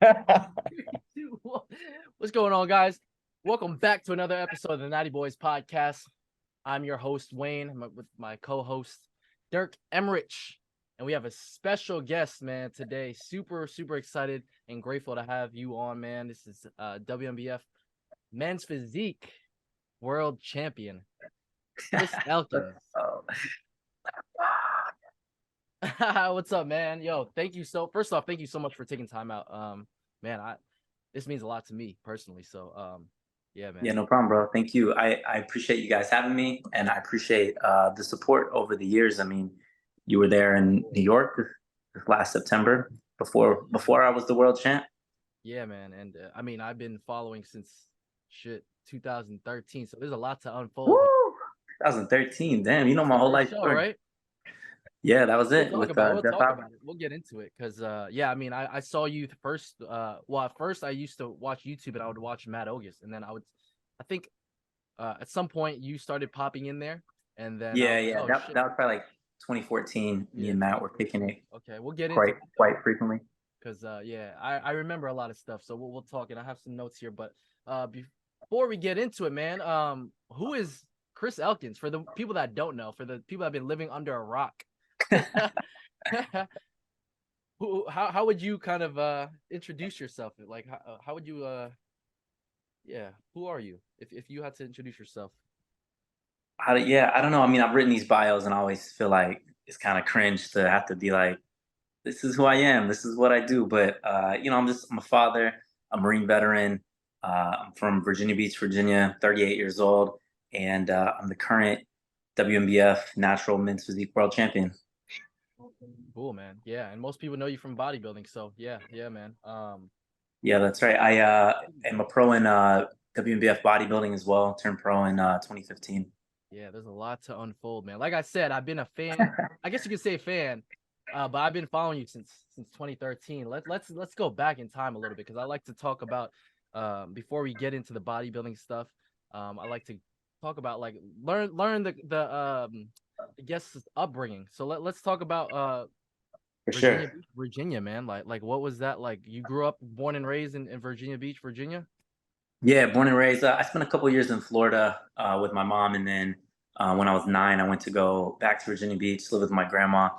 What's going on, guys? Welcome back to another episode of the Natty Boys Podcast. I'm your host, Wayne, with my co-host, Dirk Emmerich. And we have a special guest, man, today. Super, super excited and grateful to have you on, man. This is WNBF Men's Physique World Champion, Chris Elkins. What's up, man? Yo, first off, thank you so much for taking time out. Man, this means a lot to me personally. So, yeah, man. Yeah, no problem, bro. Thank you. I appreciate you guys having me, and I appreciate the support over the years. I mean, you were there in New York this last September before I was the world champ. Yeah, man. And I mean, I've been following since 2013. So there's a lot to unfold. Woo! 2013. Damn, you know That's my the whole first life show, story. right? Yeah, that was We'll it talk with about it. We'll Jeff talk Alba. about it. We'll get into it because, yeah, I mean, I saw you first. Well, at first I used to watch YouTube and I would watch Matt Ogus, and then I think, at some point you started popping in there, and then I Yeah, was like, yeah. oh That shit, that was probably like 2014. Me yeah. and Matt were kicking it Okay, we'll get into quite it quite frequently. because, yeah, I remember a lot of stuff, so we'll talk, and I have some notes here. But before we get into it, man, who is Chris Elkins? For the people that don't know, for the people that have been living under a rock, how would you kind of introduce yourself? Like, how would you yeah, who are you if you had to introduce yourself? Yeah, I don't know. I mean, I've written these bios, and I always feel like it's kind of cringe to have to be like, this is who I am. This is what I do. But I'm a father, a Marine veteran. I'm from Virginia Beach, Virginia, 38 years old, and I'm the current WNBF Natural Men's Physique World Champion. Cool, man. Yeah, and most people know you from bodybuilding, so yeah, man. Yeah, that's right. I am a pro in WNBF bodybuilding as well. Turned pro in 2015. Yeah, there's a lot to unfold, man. Like I said, I've been a fan. I guess you could say fan, but I've been following you since 2013. Let's go back in time a little bit because I like to talk about before we get into the bodybuilding stuff. I like to talk about like learn the I guess upbringing. So let's talk about For sure. Virginia, man. Like what was that like? You grew up born and raised in Virginia Beach, Virginia? Yeah, born and raised. I spent a couple years in Florida with my mom, and then when I was 9, I went to go back to Virginia Beach, live with my grandma.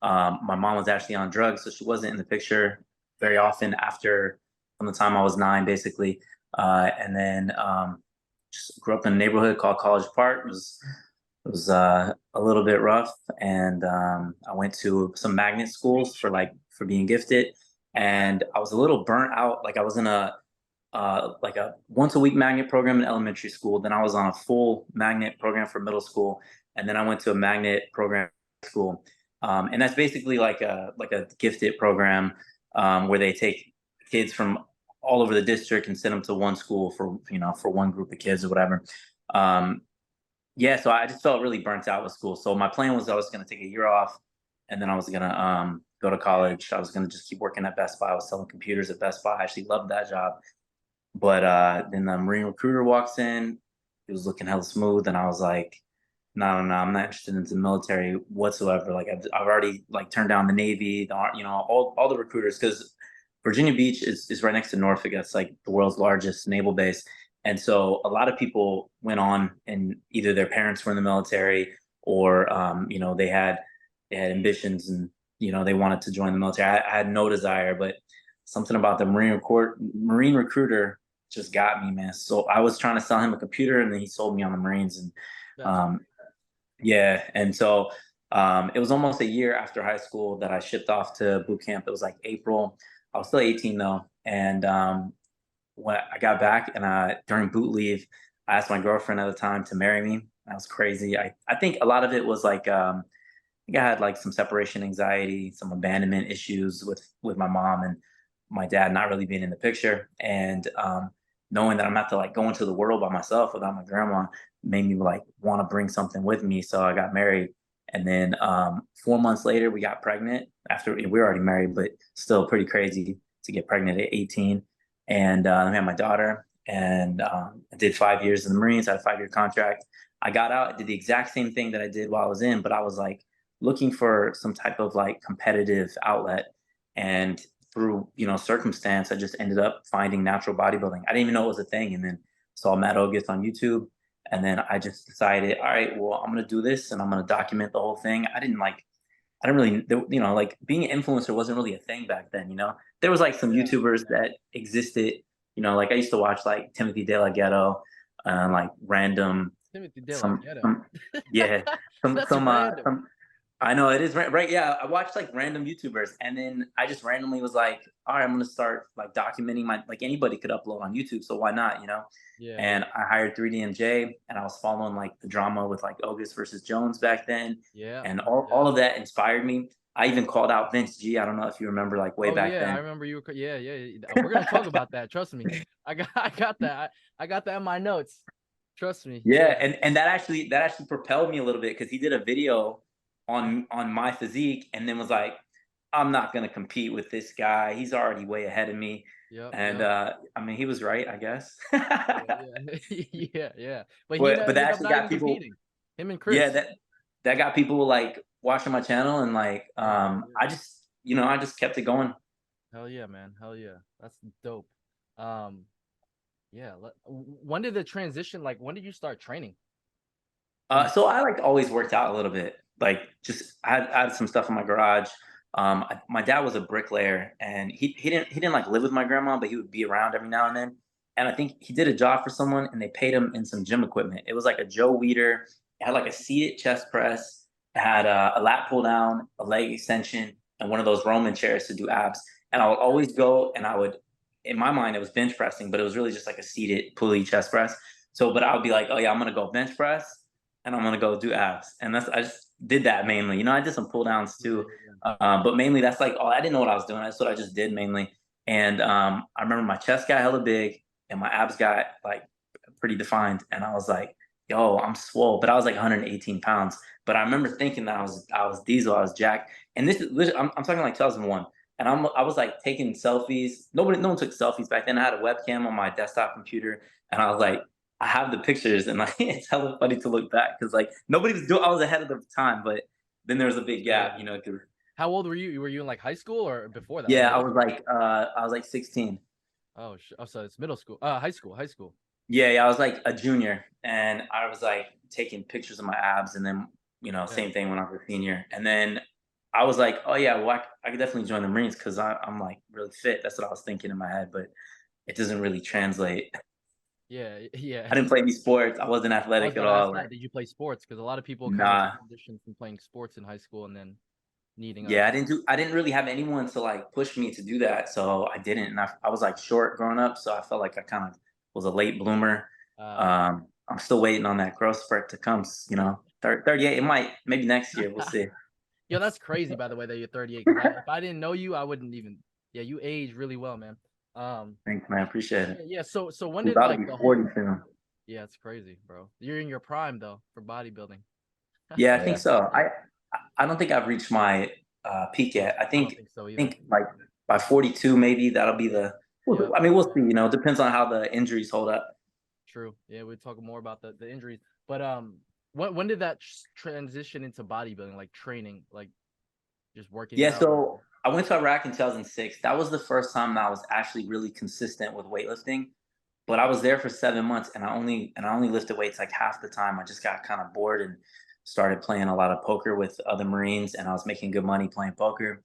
My mom was actually on drugs, so she wasn't in the picture very often after from the time I was 9, basically. And then just grew up in a neighborhood called College Park. It was a little bit rough, and I went to some magnet schools for being gifted, and I was a little burnt out. Like I was in a like a once a week magnet program in elementary school. Then I was on a full magnet program for middle school, and then I went to a magnet program in school. And that's basically like a gifted program where they take kids from all over the district and send them to one school for one group of kids or whatever. Um, yeah, so I just felt really burnt out with school. So my plan was I was going to take a year off, and then I was going to go to college. I was going to just keep working at Best Buy. I was selling computers at Best Buy. I actually loved that job. But then the Marine recruiter walks in. He was looking hella smooth, and I was like, "No, no, no, I'm not interested in the military whatsoever. Like, I've already like turned down the Navy, all the recruiters because Virginia Beach is right next to Norfolk. That's like the world's largest naval base, and so a lot of people went on, and either their parents were in the military or they had ambitions, and they wanted to join the military. I had no desire, but something about the Marine recruiter just got me, man. So I was trying to sell him a computer, and then he sold me on the Marines, and That's um, yeah, and so it was almost a year after high school that I shipped off to boot camp. It was like April. I was still 18 though, and when I got back and during boot leave, I asked my girlfriend at the time to marry me. That was crazy. I think a lot of it was like I think I had like some separation anxiety, some abandonment issues with my mom and my dad not really being in the picture, and knowing that I'm not to like go into the world by myself without my grandma made me like want to bring something with me. So I got married, and then 4 months later we got pregnant. After we were already married, but still pretty crazy to get pregnant at 18. And I had my daughter, and I did 5 years in the Marines. I had a 5-year contract. I got out. I did the exact same thing that I did while I was in, but I was like looking for some type of like competitive outlet, and through, circumstance, I just ended up finding natural bodybuilding. I didn't even know it was a thing. And then saw Matt Ogis on YouTube. And then I just decided, all right, well, I'm going to do this and I'm going to document the whole thing. I didn't really, like being an influencer wasn't really a thing back then, There was like some YouTubers that existed, like I used to watch like Timothy De La Ghetto and like random, Timothy De La some, Ghetto. some yeah, That's random. some, I know it is right. Yeah, I watched like random YouTubers, and then I just randomly was like, all right, I'm gonna start like documenting like anybody could upload on YouTube, so why not, Yeah. And I hired 3DMJ, and I was following like the drama with like Ogis versus Jones back then, Yeah. and all of that inspired me. I even called out Vince G. I don't know if you remember, like way Oh back yeah, I then. remember you were. Yeah. We're gonna talk about that. Trust me. I got that. I got that in my notes. Trust me. Yeah, Yeah. and that actually propelled me a little bit because he did a video on my physique, and then was like, I'm not gonna compete with this guy. He's already way ahead of me. Yep. And Yep. I mean, he was right, I guess. Yeah. Yeah. But he But that ended up actually not got even people. competing. Him and Yeah, Chris. that got people like watching my channel, and like Yeah. I just kept it going. Hell yeah, man. Hell yeah. That's dope. Um. Yeah. When did the transition? Like, when did you start training? So I like always worked out a little bit. Like just I had some stuff in my garage. My dad was a bricklayer, and he didn't like live with my grandma, but he would be around every now and then. And I think he did a job for someone, and they paid him in some gym equipment. It was like a Joe Weider. It had like a seated chest press. It had a lat pull down, a leg extension, and one of those Roman chairs to do abs. And I would always go, and I would, in my mind, it was bench pressing, but it was really just like a seated pulley chest press. So, but I would be like, oh yeah, I'm gonna go bench press and I'm gonna go do abs. And I just did that mainly. I did some pull downs too, but mainly that's like all. I didn't know what I was doing. That's what I just did mainly. And I remember my chest got hella big and my abs got like pretty defined. And I was like, yo, I'm swole. But I was like 118 pounds. But I remember thinking that I was diesel, I was jacked. And this is I'm talking like 2001. And I was like taking selfies. No one took selfies back then. I had a webcam on my desktop computer, and I was like, I have the pictures, and like it's hella funny to look back because like nobody was doing. I was ahead of the time, but then there was a big gap, Yeah. 'cause- How old were you? Were you in like high school or before that? Like yeah, middle school? I was like 16. Oh, so it's middle school. High school. High school. Yeah, I was like a junior, and I was like taking pictures of my abs, and then Yeah. same thing when I was a senior, and then I was like, oh yeah, well I could definitely join the Marines because I'm like really fit. That's what I was thinking in my head, but it doesn't really translate. Yeah. Yeah. I didn't play any sports. I wasn't I was athletic at about to ask all. that. Like, Did you play sports? Because a lot of people kind of nah. transition from playing sports in high school and then needing a. Yeah, I didn't really have anyone to like push me to do that, so I didn't. And I was like short growing up, so I felt like I kind of was a late bloomer. Okay. I'm still waiting on that growth spurt to come. 38. It might maybe next year. We'll see. Yo, that's crazy. By the way, that you're 38. Because if I didn't know you, I wouldn't even. Yeah, you age really well, man. Um. Thanks, man. Appreciate it. Yeah. So when I'm did about to like be the 40 whole? soon. Yeah, it's crazy, bro. You're in your prime though for bodybuilding. Yeah, I think so. I don't think I've reached my peak yet. I don't think so either. Think like by 42 maybe that'll be the. Yep. I mean, we'll see. Depends on how the injuries hold up. True. Yeah, we'll talk more about the injuries. But when did that transition into bodybuilding, like training, like just working Yeah, out? so I went to Iraq in 2006. That was the first time that I was actually really consistent with weightlifting. But I was there for 7 months, and I only lifted weights like half the time. I just got kind of bored and started playing a lot of poker with other Marines, and I was making good money playing poker.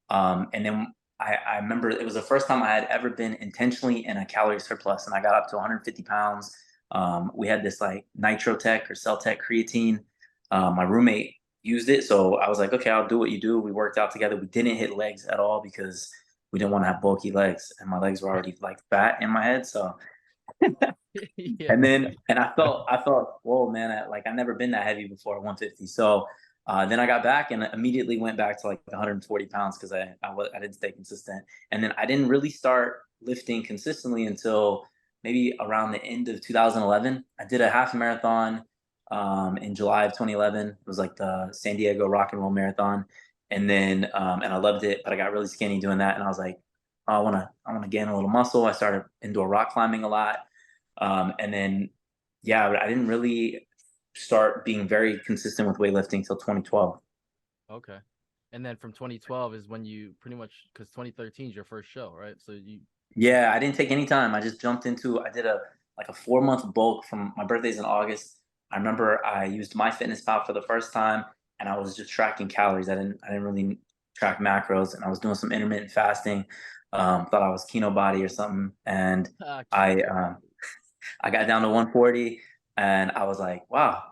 And then I remember it was the first time I had ever been intentionally in a calorie surplus, and I got up to 150 pounds. We had this like Nitrotech or Celtech creatine. My roommate used it, so I was like, okay, I'll do what you do. We worked out together. We didn't hit legs at all because we didn't want to have bulky legs, and my legs were already like fat in my head. So Yeah. and I felt, whoa, man, I never been that heavy before, 150. So then I got back and immediately went back to like 140 pounds because I didn't stay consistent. And then I didn't really start lifting consistently until maybe around the end of 2011. I did a half marathon in July of 2011. It was like the San Diego Rock and Roll Marathon. And then and I loved it, but I got really skinny doing that. And I was like, oh, I want to gain a little muscle. I started indoor rock climbing a lot. And then, yeah, I didn't really start being very consistent with weightlifting till 2012. Okay. And then from 2012 is when you pretty much, because 2013 is your first show, right? So you. Yeah, I didn't take any time. I just jumped into. I did a 4 month bulk from my birthday's in August. I remember I used MyFitnessPal for the first time, and I was just tracking calories. I didn't really track macros, and I was doing some intermittent fasting. Thought I was Kino body or something, and I I got down to 140, and I was like, wow,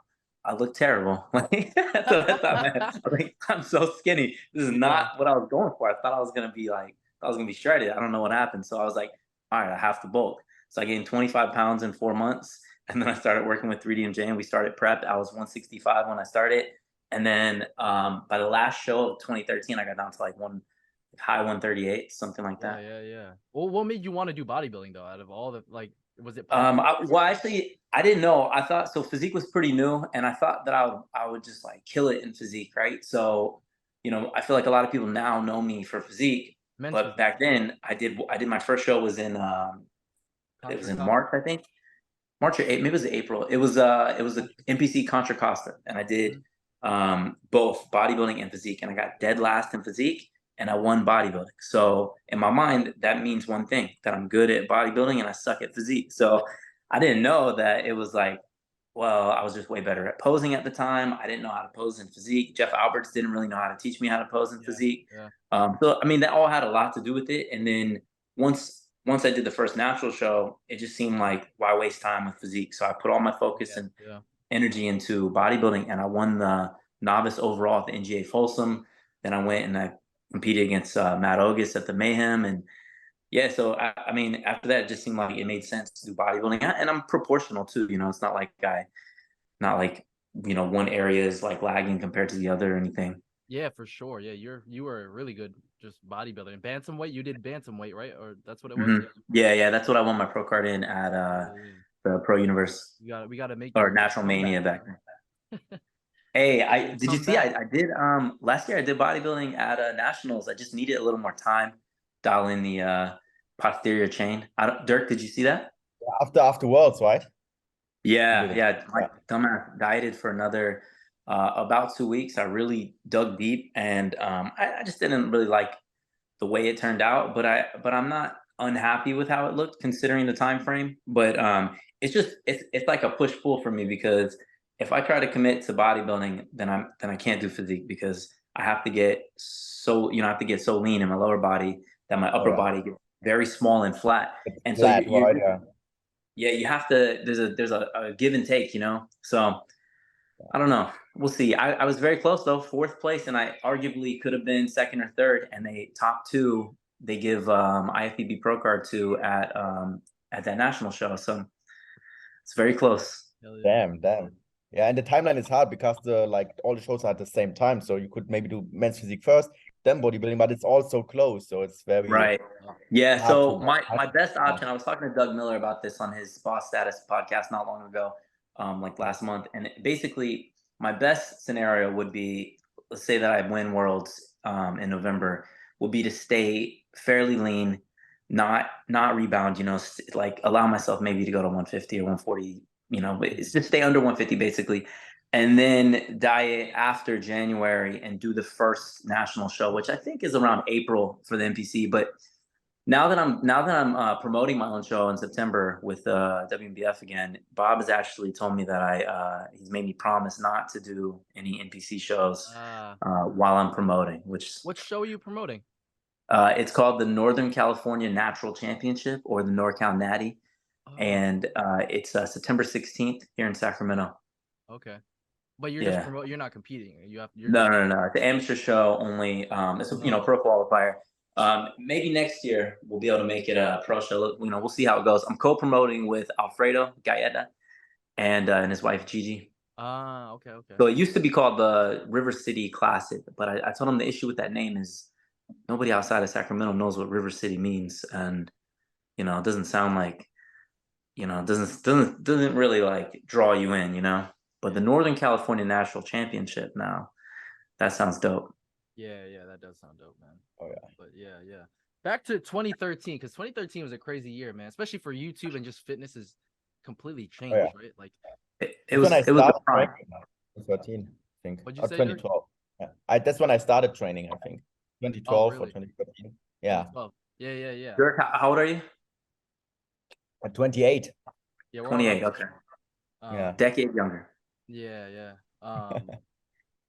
I look terrible. Like, that's what I thought, man. I was like, I'm so skinny. This is Yeah. not what I was going for. I thought I was gonna be like, I was gonna be shredded. I don't know what happened. So I was like, all right, I have to bulk. So I gained 25 pounds in 4 months. And then I started working with 3DMJ and we started prep. I was 165 when I started. And then by the last show of 2013, I got down to like high 138, something like Yeah, that. yeah, yeah. Well, what made you want to do bodybuilding though? Out of all the like, was it Well, actually, I didn't know. I thought so. Physique was pretty new, and I thought that I would just like kill it in physique, right? So, I feel like a lot of people now know me for physique, men's but physique? back then I did my first show was in it was Contra in Costa? March, I think. March or April, maybe it was April. It was a NPC Contra Costa, and I did Mhm. both bodybuilding and physique, and I got dead last in physique, and I won bodybuilding. So in my mind, that means one thing: that I'm good at bodybuilding and I suck at physique. So I didn't know that it was like, well, I was just way better at posing at the time. I didn't know how to pose in physique. Jeff Alberts didn't really know how to teach me how to pose in Yeah, physique. yeah, So I mean, that all had a lot to do with it. And then once I did the first natural show, it just seemed like why waste time with physique? So I put all my focus yeah, and yeah. energy into bodybuilding, and I won the novice overall at the NGA Folsom. Then I went and I competed against Matt Ogus at the Mayhem, and yeah. So I mean, after that, it just seemed like it made sense to do bodybuilding, and I'm proportional too. It's not like one area is like lagging compared to the other or anything. Yeah, for sure. Yeah, you were really good just bodybuilder. And bantamweight, you did bantamweight, right? Or that's what it was? Yeah, yeah, that's what I won my pro card in at Yeah, yeah. the Pro Universe We gotta make or your Natural comeback, Mania man. back then. Hey, Make I your did you see? comeback. I did last year. I did bodybuilding at nationals. I just needed a little more time, dial in the posterior chain. Dirk, did you see that? After Worlds, right? You Yeah, did it. yeah. My Yeah. dumbass dieted for another about 2 weeks. I really dug deep, and I just didn't really like the way it turned out. But I'm not unhappy with how it looked considering the time frame. But it's like a push pull for me because if I try to commit to bodybuilding, then I can't do physique because I have to get I have to get so lean in my lower body that my Oh upper yeah. body gets very small and flat. It's And so flat, right? Yeah. yeah, you have to. There's a give and take, So I don't know. We'll see. I was very close though, fourth place, and I arguably could have been second or third. And they top two. They give IFBB Pro card to at that national show, so it's very close. Hell yeah. Damn. Yeah, and the timeline is hard because all the shows are at the same time. So you could maybe do men's physique first, then bodybuilding, but it's all so close. So it's very Right. Yeah. hard So to my best option. I was talking to Doug Miller about this on his Boss Status podcast not long ago, like last month, and basically my best scenario would be, let's say that I win Worlds in November, would be to stay fairly lean, not rebound. Like allow myself maybe to go to 150 or 140. But it's just stay under 150 basically, and then diet after January and do the first national show, which I think is around April for the NPC. But now that I'm promoting my own show in September with WNBF again, Bob has actually told me that he's made me promise not to do any NPC shows while I'm promoting, which What show are you promoting? it's called the Northern California Natural Championship or the NorCal Natty, Oh, and it's September 16th here in Sacramento. okay. But you're just Yeah. promote. You're not competing. You're No, just. no, no, no. It's an amateur show only. It's a Oh, pro qualifier. Maybe next year we'll be able to make it a pro show. We'll see how it goes. I'm co-promoting with Alfredo Gaeta and his wife Gigi. okay, okay. So it used to be called the River City Classic, but I told him the issue with that name is nobody outside of Sacramento knows what River City means, and it doesn't sound like it doesn't really like draw you in. But the Yeah, Northern California National Championship now, that sounds dope. yeah, yeah. That does sound dope, man. oh yeah. But yeah, yeah. Back to 2013, because 2013 was a crazy year, man. Especially for YouTube and just fitness is completely Oh yeah. changed, right? Like, It That's when I was a started prime. tracking. 13, I think. what'd you Or say, Dirk? 2012. Yeah. That's when I started training, I think. 2012 or really? 2013. Yeah. 2012. Yeah. Dirk, how old are you? At 28. Yeah, we're all 28. around. Okay. Yeah. Decade younger. Yeah.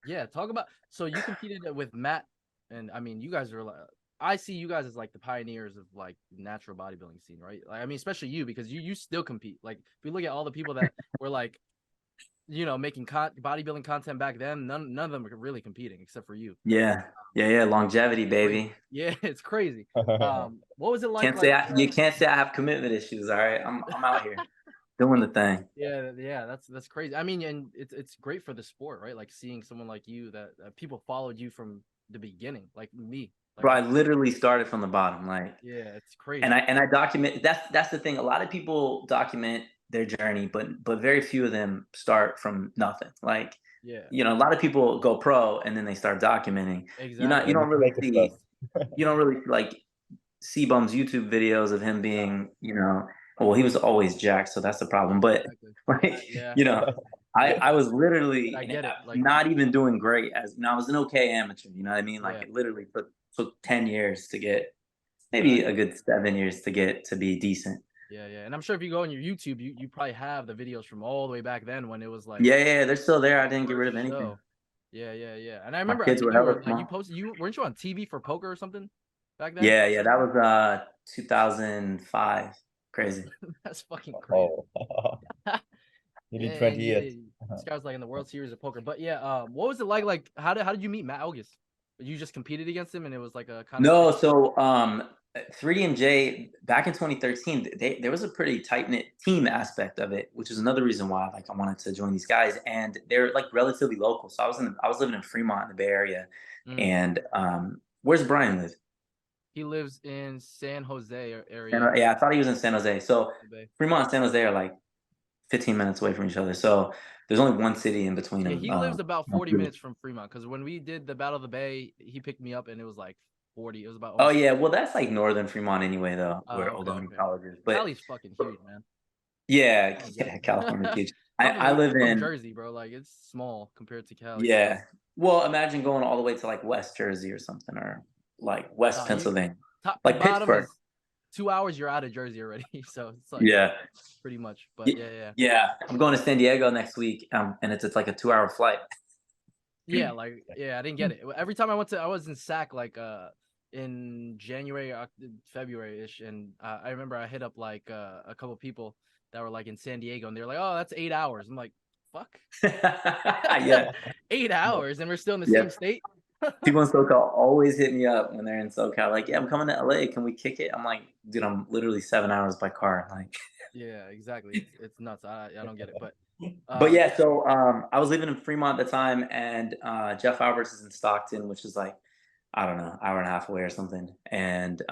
Yeah. Talk about. So you competed with Matt, and I mean, you guys are like. I see you guys as like the pioneers of like natural bodybuilding scene, right? Like, I mean, especially you because you still compete. Like, if we look at all the people that were like, making bodybuilding content back then, none of them are really competing except for you. Yeah. Longevity, baby. Yeah, it's crazy. What was it like? You can't say I have commitment issues. All right, I'm out here doing the thing. Yeah, that's crazy. I mean, and it's great for the sport, right? Like seeing someone like you that people followed you from the beginning, like me. Like, Bro, I literally started from the bottom, like. yeah, it's crazy. And I document. That's the thing. A lot of people document their journey, but very few of them start from nothing. Like, yeah, a lot of people go pro and then they start documenting. exactly. You don't really Make it see. first. You don't really like C-Bum's YouTube videos of him being, well, he was always jacked, so that's the problem. But Exactly. like, Yeah. I was literally I get it. Like, not even doing great as I was an okay amateur. You know what I mean? Like yeah. it literally took 10 years to get, maybe a good 7 years to get to be decent. Yeah. And I'm sure if you go on your YouTube, you probably have the videos from all the way back then when it was like, Yeah, they're still there. I didn't get rid of anything. show. Yeah. And I My remember, I kids think were you hella were like, small. you posted, weren't you on TV for poker or something back then? Yeah, that was 2005. Crazy. That's fucking crazy. Oh. Nearly Yeah, 20 years. this guy was like in the World Series of Poker. But yeah, what was it like? Like, how did you meet Matt Elkins? You just competed against him, and it was like a kind of No, so 3DMJ back in 2013, there was a pretty tight knit team aspect of it, which is another reason why like I wanted to join these guys, and they're like relatively local. So I was living in Fremont in the Bay Area, and where's Brian live? He lives in San Jose area. Yeah, I thought he was in San Jose. So Fremont and San Jose are like 15 minutes away from each other. So there's only one city in between them. Yeah, he lives about 40 minutes from Fremont because when we did the Battle of the Bay, he picked me up and it was like 40. It was about. Oh yeah, well that's like northern Fremont anyway, though, where Oldham College is. But Cali's fucking huge, man. Yeah, California's huge. I live in Jersey, bro. Like it's small compared to Cali. Yeah. Well, imagine going all the way to like West Jersey or something, or like West Pennsylvania, like Pittsburgh. 2 hours, you're out of Jersey already. So it's like pretty much. But yeah. I'm going to San Diego next week, and it's like a 2-hour flight. Yeah, I didn't get it. Every time I was in SAC like in January, February ish, and I remember I hit up like a couple people that were like in San Diego, and they're like, "Oh, that's 8 hours." I'm like, "Fuck." Yeah. 8 hours, and we're still in the same state. People in SoCal always hit me up when they're in SoCal, like, "Yeah, I'm coming to LA. Can we kick it?" I'm like, "Dude, I'm literally 7 hours by car." Like, yeah, exactly. It's nuts. I don't get it, but yeah. So I was living in Fremont at the time, and Jeff Alberts is in Stockton, which is like, I don't know, hour and a half away or something. And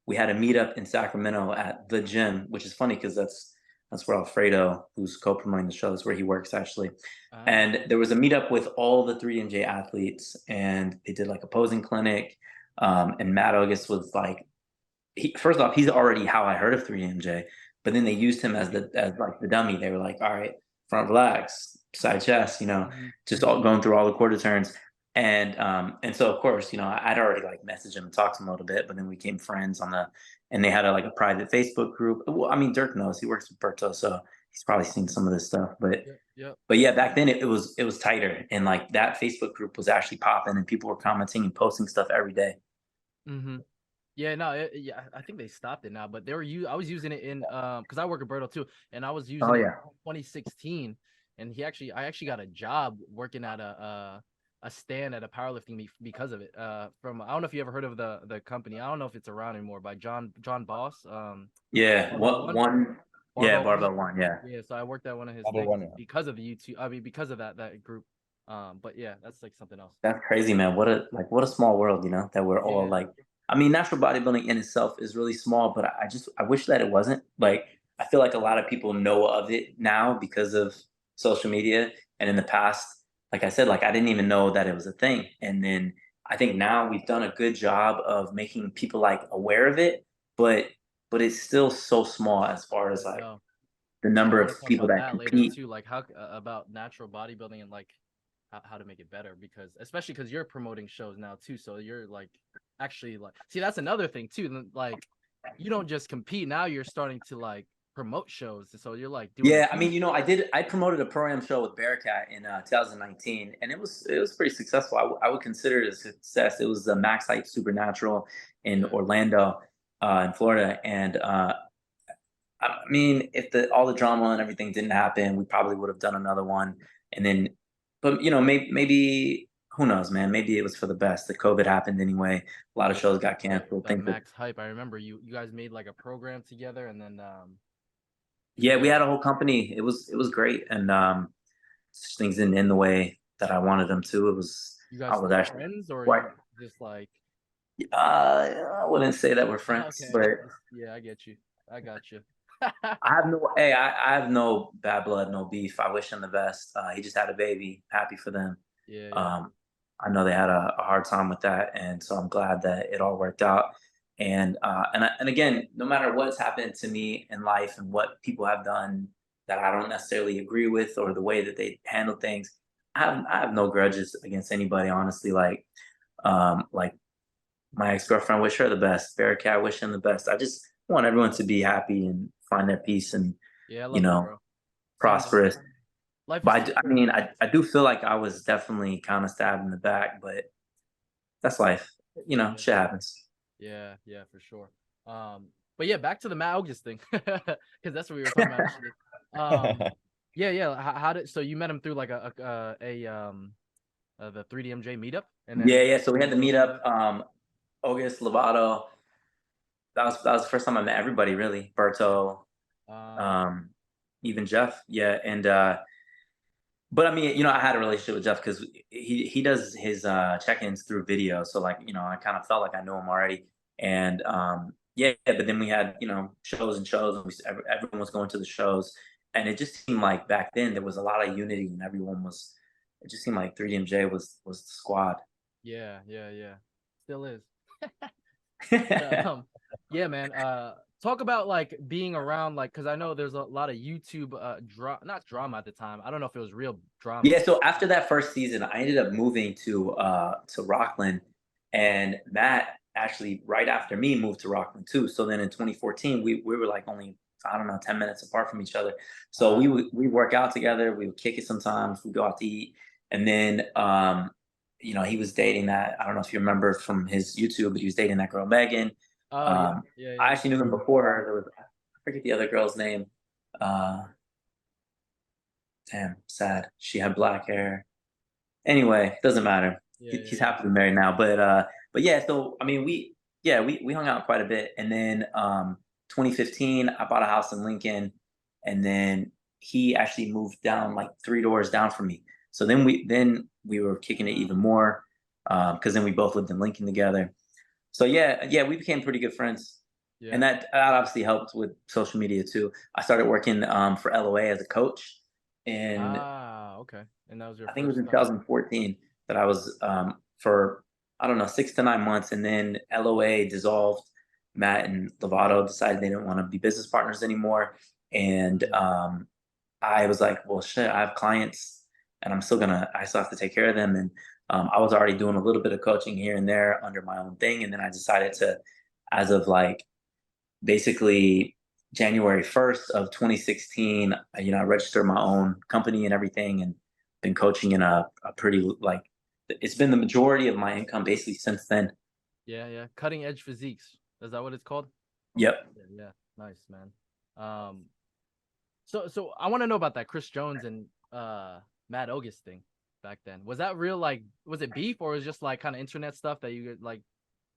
we had a meetup in Sacramento at the gym, which is funny because that's where Alfredo, who's co-promoting the show, is where he works actually. And there was a meetup with all the 3MJ athletes, and they did like a posing clinic. And Matt August was like, first off, he's already how I heard of 3MJ, but then they used him as like the dummy. They were like, all right, front relax, side chest, just all going through all the quarter turns. And so of course, I'd already like messaged him and talked to him a little bit, but then we became friends and they had a private Facebook group. Well, I mean, Dirk knows, he works with Berto, so he's probably seen some of this stuff, but yeah, back then it was tighter, and like that Facebook group was actually popping, and people were commenting and posting stuff every day. Yeah, no, I think they stopped it now, but I was using it in because I work at Berto too, and I was using it in 2016, and I actually got a job working at a stand at a powerlifting meet because of it. From I don't know if you ever heard of the company. I don't know if it's around anymore. By John Boss. Barbell One. Yeah. Yeah. So I worked at one of his things because of the YouTube. I mean, because of that group. But yeah, that's like something else. That's crazy, man. What a small world, that we're all like. I mean, natural bodybuilding in itself is really small, but I wish that it wasn't. Like, I feel like a lot of people know of it now because of social media, and in the past, like I said, like I didn't even know that it was a thing. And then I think now we've done a good job of making people like aware of it, but it's still so small as far as like the number of people that compete. Later too, like how about natural bodybuilding and like how to make it better, because especially because you're promoting shows now too, so you're like actually like, see, that's another thing too, like you don't just compete now, you're starting to like promote shows, so you're like doing Yeah, I mean, you know, I promoted a pro-am show with Bearcat in 2019, and it was pretty successful. I would consider it a success. It was the Max Height Supernatural in Orlando, in Florida, and I mean, if all the drama and everything didn't happen, we probably would have done another one. And then, but you know, maybe who knows, man? Maybe it was for the best. The COVID happened anyway. A lot of shows got canceled. that Max Hype. I remember you guys made like a program together, and then yeah, we had a whole company. It was great, and things didn't end the way that I wanted them to. You guys I was actually friends, or quite. just like I wouldn't say that we're friends, okay, but yeah, I get you. I got you. I have no bad blood, no beef. I wish him the best. He just had a baby. Happy for them. Yeah, I know they had a hard time with that, and so I'm glad that it all worked out. And again, no matter what's happened to me in life and what people have done that I don't necessarily agree with, or the way that they handle things, I have no grudges against anybody. Honestly, like my ex-girlfriend, wish her the best. Bearcat, wish him the best. I just want everyone to be happy and find their peace and, yeah, I love you that, know, bro. prosperous. Life But is I mean, I do feel like I was definitely kind of stabbed in the back, but that's life. You know, shit happens. yeah, for sure. But yeah, back to the Matt August thing, because that's what we were talking about initially. Yeah. How did, so you met him through like the 3DMJ meetup, and then Yeah. So we had the meetup. August Lovato. That was the first time I met everybody really. Berto, um, even Jeff. Yeah, and but I mean, you know, I had a relationship with Jeff because he does his check-ins through video. So like, you know, I kind of felt like I knew him already. And yeah, but then we had, you know, shows and shows, and everyone was going to the shows, and it just seemed like back then there was a lot of unity, and everyone was. It just seemed like 3DMJ was the squad. yeah, still is. Yeah, man. Talk about like being around, like, because I know there's a lot of YouTube not drama at the time. I don't know if it was real drama. Yeah, so after that first season, I ended up moving to Rockland, and Matt actually right after me moved to Rockland too. So then in 2014, we were like only, I don't know, 10 minutes apart from each other. So we work out together, we would kick it sometimes, we go out to eat, and then you know, he was dating that, I don't know if you remember from his YouTube, but he was dating that girl Megan. Yeah. I actually knew him before her. There was, I forget the other girl's name. Uh Damn, sad. She had black hair. Anyway, doesn't matter. He's happily married now. But yeah, so I mean we hung out quite a bit. And then 2015, I bought a house in Lincoln, and then he actually moved down like 3 doors down from me. So then we were kicking it even more. Because then we both lived in Lincoln together. So yeah, we became pretty good friends. Yeah. And that obviously helped with social media too. I started working for LOA as a coach. And Okay. And that was your I think it was first in time. 2014 that I was for, I don't know, 6 to 9 months, and then LOA dissolved. Matt and Lovato decided they didn't want to be business partners anymore, and I was like, well, shit, I have clients, and I still have to take care of them, and I was already doing a little bit of coaching here and there under my own thing, and then I decided to, as of like basically January 1st of 2016, you know, I registered my own company and everything, and been coaching in a pretty, like, it's been the majority of my income basically since then. Yeah. Cutting Edge Physiques. Is that what it's called? Yep. Yeah. Nice, man. So I want to know about that Chris Jones and Matt August thing back then. Was that real? Like, was it beef, or was it just like kind of internet stuff that you like?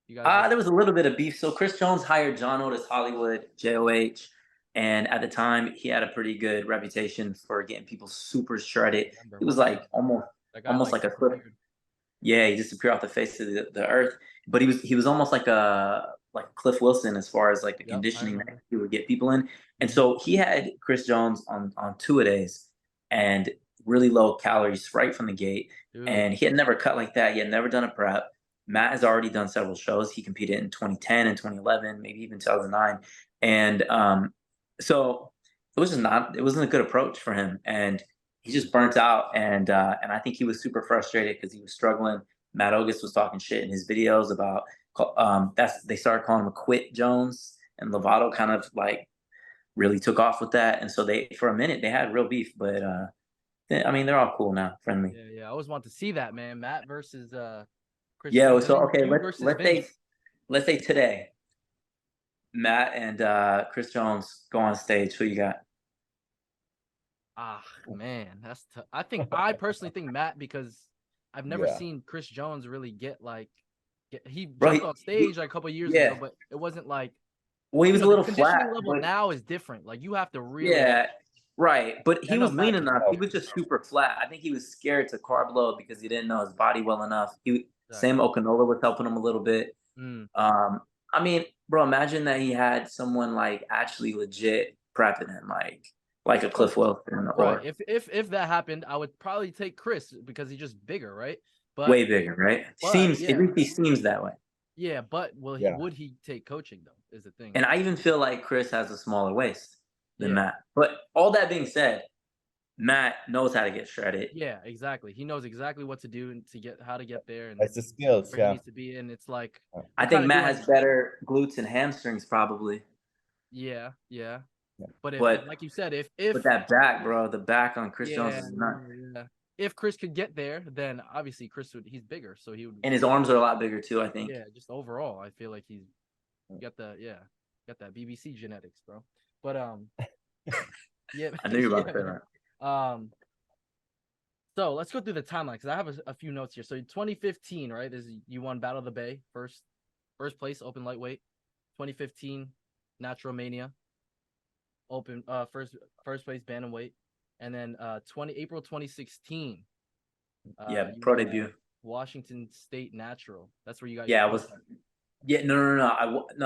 You guys. There was a little bit of beef. So Chris Jones hired John Otis Hollywood, JOH, and at the time he had a pretty good reputation for getting people super shredded. He was like almost like a cliff. Yeah, he disappeared off the face of the earth. But he was almost like a Cliff Wilson as far as like the conditioning that he would get people in. And so he had Chris Jones on 2-a-days and really low calories right from the gate. Dude. And he had never cut like that. He had never done a prep. Matt has already done several shows. He competed in 2010 and 2011, maybe even 2009. And so it wasn't a good approach for him. And he just burnt out, and I think he was super frustrated because he was struggling. Matt Ogus was talking shit in his videos about they started calling him a Quit Jones, and Lovato kind of like really took off with that, and so they for a minute they had real beef, but I mean they're all cool now, friendly. Yeah. I always want to see that, man. Matt versus Chris Yeah, Jones. so And then okay, you versus Vince. let's say today, Matt and Chris Jones go on stage. Who you got? Ah, man, that's tough. I personally think Matt, because I've never Yeah. seen Chris Jones really he Bro, jumped on stage like a couple years ago, but it wasn't like, well, he was a the little conditioning flat, level but now is different. Like you have to really, yeah, right. But I he know was lean Matt can. enough. He was just super flat. I think he was scared to carb load because he didn't know his body well enough. Sam Okinola was helping him a little bit. Mm. I mean, bro, imagine that he had someone like actually legit prepping him, like a Cliff Wilson, Right. or If that happened, I would probably take Chris because he's just bigger, right? But way bigger, right? At yeah, least he seems that way. yeah. But Yeah. would he take coaching though? Is the thing. And I even feel like Chris has a smaller waist than Yeah. Matt. But all that being said, Matt knows how to get shredded. Yeah, exactly. He knows exactly what to do and how to get there and It's the skills. where he Yeah. needs to be. And it's like, I think Matt has better glutes and hamstrings probably. Yeah. But But like you said, if that back, bro, the back on Chris Jones is nuts. yeah. If Chris could get there, then obviously he's bigger, so he would. And his arms are a lot bigger too, I think. Yeah, just overall, I feel like he's got that BBC genetics, bro. But yeah, I knew you were about to say that. So let's go through the timeline because I have a few notes here. So 2015, right? You won Battle of the Bay, first place open lightweight. 2015 Natural Mania, open first place bantamweight, and then April 2016. Pro debut. Washington State Natural. That's where you got. Yeah, I was. Yeah, no.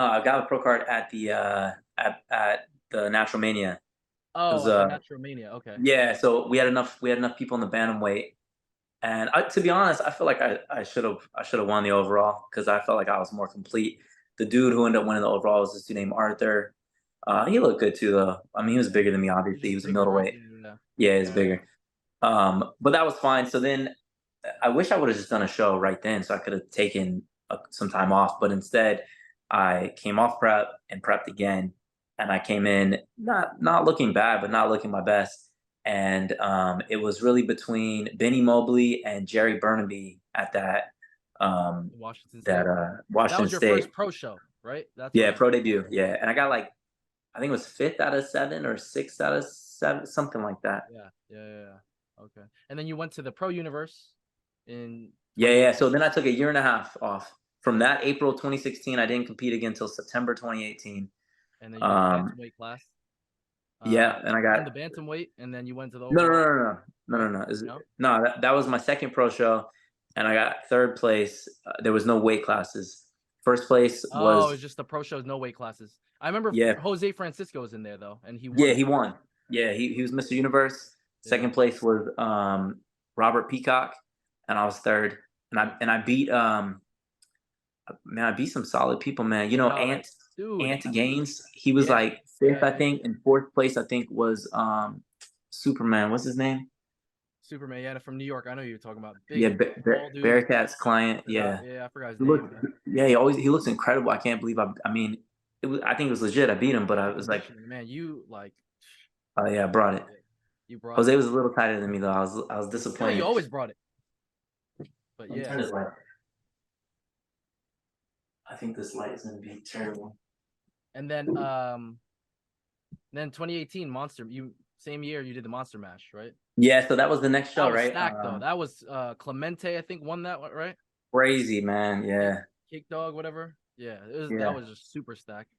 I got a pro card at the at the Natural Mania. Oh, was, the Natural Mania. Okay. Yeah, so we had enough people in the bantamweight, and to be honest, I feel like I should have won the overall because I felt like I was more complete. The dude who ended up winning the overall was this dude named Arthur. He looked good too, though. I mean, he was bigger than me. Obviously, he was a middleweight. Right? Yeah, he's bigger. But that was fine. So then, I wish I would have just done a show right then, so I could have taken some time off. But instead, I came off prep and prepped again, and I came in not looking bad, but not looking my best. And it was really between Benny Mobley and Jerry Burnaby at that Washington State. Washington That was your State first pro show, right? That's pro debut. Yeah, and I got like, I think it was 5th out of 7 or 6th out of 7, something like that. Yeah. Okay, and then you went to the Pro Universe in. Yeah. So then I took a year and a half off. From that April 2016, I didn't compete again until September 2018. And then you got the bantamweight class. Yeah, and I got the bantamweight, and then you went to the no. No, that was my second pro show, and I got 3rd place. There was no weight classes. First place was it was just the pro shows, no weight classes. I remember Jose Francisco was in there though, and he won. Yeah, he won. Yeah, he was Mr. Universe. Second place was Robert Peacock, and I was 3rd. And I beat I beat some solid people, man. You know, Ant Gaines. He was like 5th, I think, and 4th place I think was Superman. What's his name? Superman, yeah, from New York. I know you're talking about. Bearcat's client. Yeah, I forgot his name. He looks incredible. I can't believe I mean, I think it was legit. I beat him, but I was like, man, you like. Oh yeah, I brought it. You brought Jose was a little tighter than me though. I was disappointed. Yeah, you always brought it. But yeah. I think this light is gonna be terrible. And then 2018 Monster. Same year you did the Monster Mash, right? Yeah, so that was the next show, right? Stacked, though. That was Clemente, I think, won that one, right? Crazy, man. Yeah. Kick Dog, whatever. Yeah, that was just super stacked.